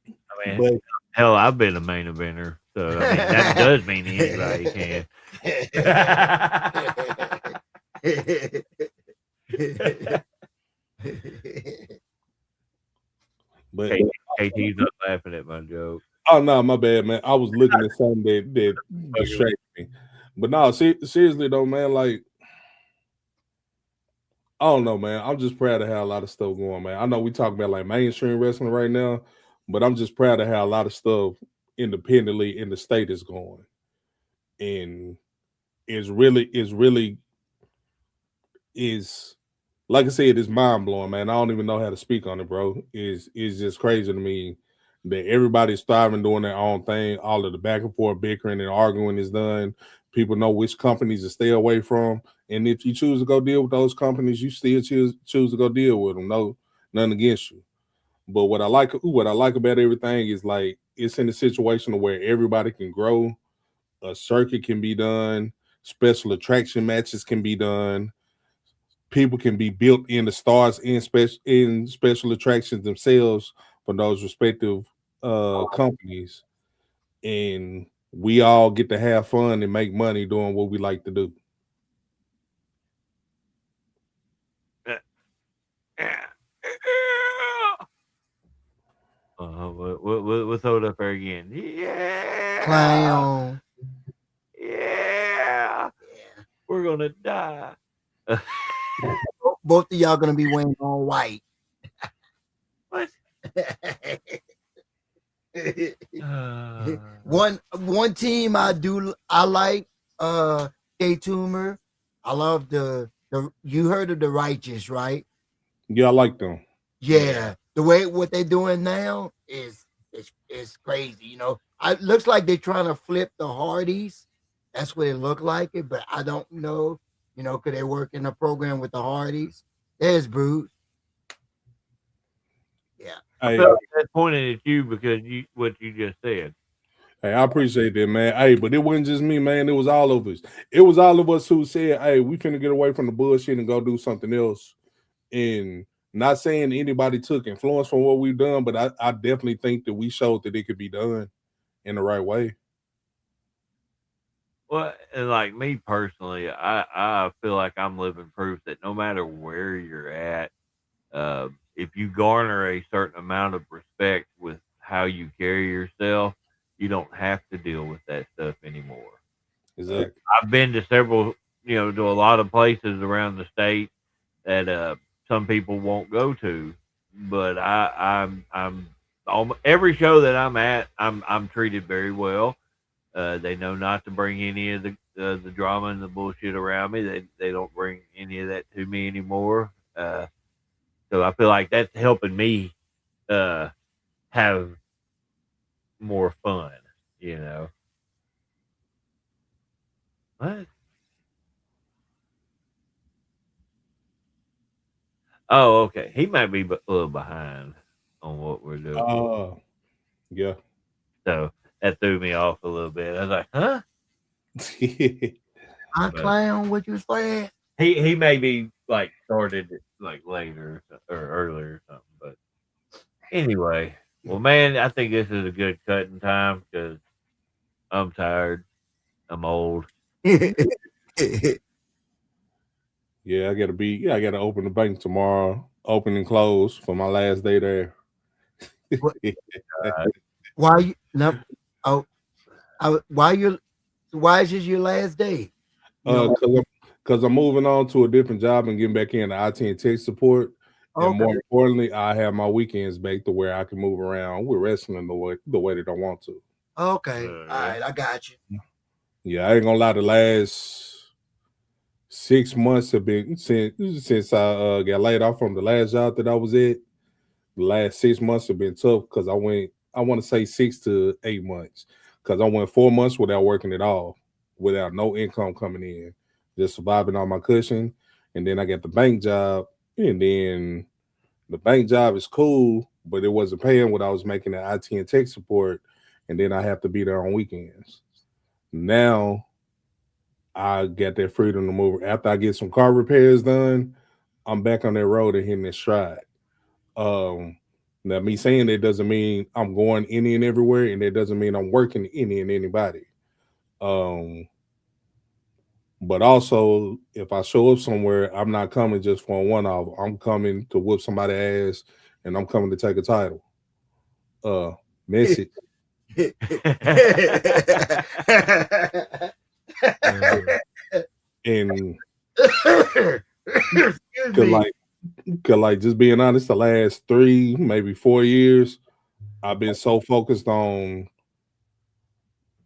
I mean, Hell, I've been a main eventer, so I mean that does mean anybody can. But KT's not laughing at my joke. oh no, my bad, man. I was looking at something that distracted me. But no, seriously though, man. Like I don't know, man. I'm just proud of how a lot of stuff going, man. I know we talk about like mainstream wrestling right now, but I'm just proud of how a lot of stuff independently in the state is going, and is like I said, it's mind blowing, man. I don't even know how to speak on it, bro. Is just crazy to me that everybody's thriving doing their own thing. All of the back and forth bickering and arguing is done. People know which companies to stay away from, and if you choose to go deal with those companies, you still choose to go deal with them. No, nothing against you. But what I like about everything is like it's in a situation where everybody can grow. A circuit can be done. Special attraction matches can be done. People can be built in the stars in special attractions themselves for those respective companies, and we all get to have fun and make money doing what we like to do. We'll throw it up there again. Yeah, Clown. Yeah, we're gonna die. Both of y'all gonna be wearing all white. What? One team I like K Toomer. I love the you heard of the Righteous, right? Yeah, I like them. Yeah. The way what they're doing now is crazy. You know, it looks like they're trying to flip the Hardys. That's what it looked like it, but I don't know. You know, could they work in a program with the Hardys? There's Bruce. Yeah. I felt like that pointed at you because what you just said. Hey, I appreciate that, man. Hey, but it wasn't just me, man. It was all of us. It was all of us who said, hey, we finna get away from the bullshit and go do something else. And not saying anybody took influence from what we've done, but I definitely think that we showed that it could be done in the right way. Well, and like me personally, I feel like I'm living proof that no matter where you're at, if you garner a certain amount of respect with how you carry yourself, you don't have to deal with that stuff anymore. Exactly. I've been to several, to a lot of places around the state that some people won't go to, but I'm every show that I'm at, I'm treated very well. They know not to bring any of the drama and the bullshit around me. They don't bring any of that to me anymore. So I feel like that's helping me have more fun. What? Oh, okay. He might be a little behind on what we're doing. Yeah. So that threw me off a little bit. I was like, huh? I clown, what you saying? He may be like started like later or earlier or something. But anyway, well, man, I think this is a good cutting time because I'm tired. I'm old. Yeah, I gotta open the bank tomorrow. Open and close for my last day there. Why you no? Oh, why is this your last day? Because I'm moving on to a different job and getting back into IT and tech support. And more importantly, I have my weekends back to where I can move around with wrestling the way that I want to. Okay. All right, I got you. Yeah, I ain't gonna lie, the last 6 months have been since I got laid off from the last job that I was at. The last 6 months have been tough because I want to say 6 to 8 months because I went 4 months without working at all, without no income coming in, just surviving on my cushion. And then I got the bank job, and then the bank job is cool, but it wasn't paying what I was making at IT and tech support. And then I have to be there on weekends. Now I get that freedom to move. After I get some car repairs done, I'm back on that road and hitting this stride. Now, me saying that doesn't mean I'm going any and everywhere, and that doesn't mean I'm working any and anybody. But also, if I show up somewhere, I'm not coming just for a one-off. I'm coming to whoop somebody's ass, and I'm coming to take a title. Message. And cause just being honest, the last 3, maybe 4 years, I've been so focused on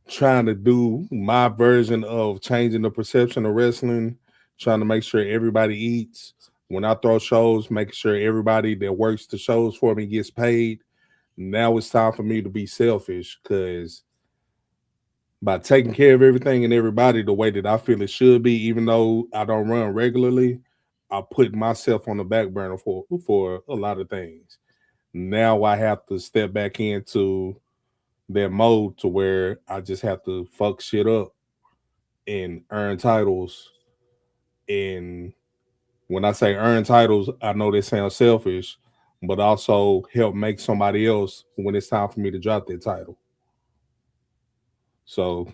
trying to do my version of changing the perception of wrestling, trying to make sure everybody eats. When I throw shows, making sure everybody that works the shows for me gets paid. Now it's time for me to be selfish, because by taking care of everything and everybody the way that I feel it should be, even though I don't run regularly, I put myself on the back burner for a lot of things. Now I have to step back into that mode to where I just have to fuck shit up and earn titles. And when I say earn titles, I know they sound selfish, but also help make somebody else when it's time for me to drop that title. So,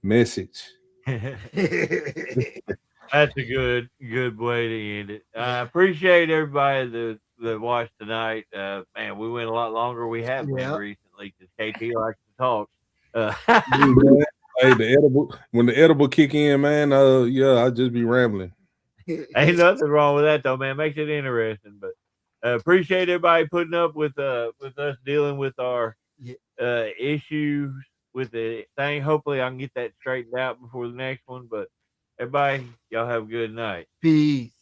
message. That's a good way to end it. I appreciate everybody that watched tonight. Man, we went a lot longer. We have been recently because KT likes to talk. Hey, when the edible kick in, man, I just be rambling. Ain't nothing wrong with that though, man. Makes it interesting. But appreciate everybody putting up with us dealing with our issues with the thing. Hopefully I can get that straightened out before the next one. But everybody, y'all have a good night. Peace.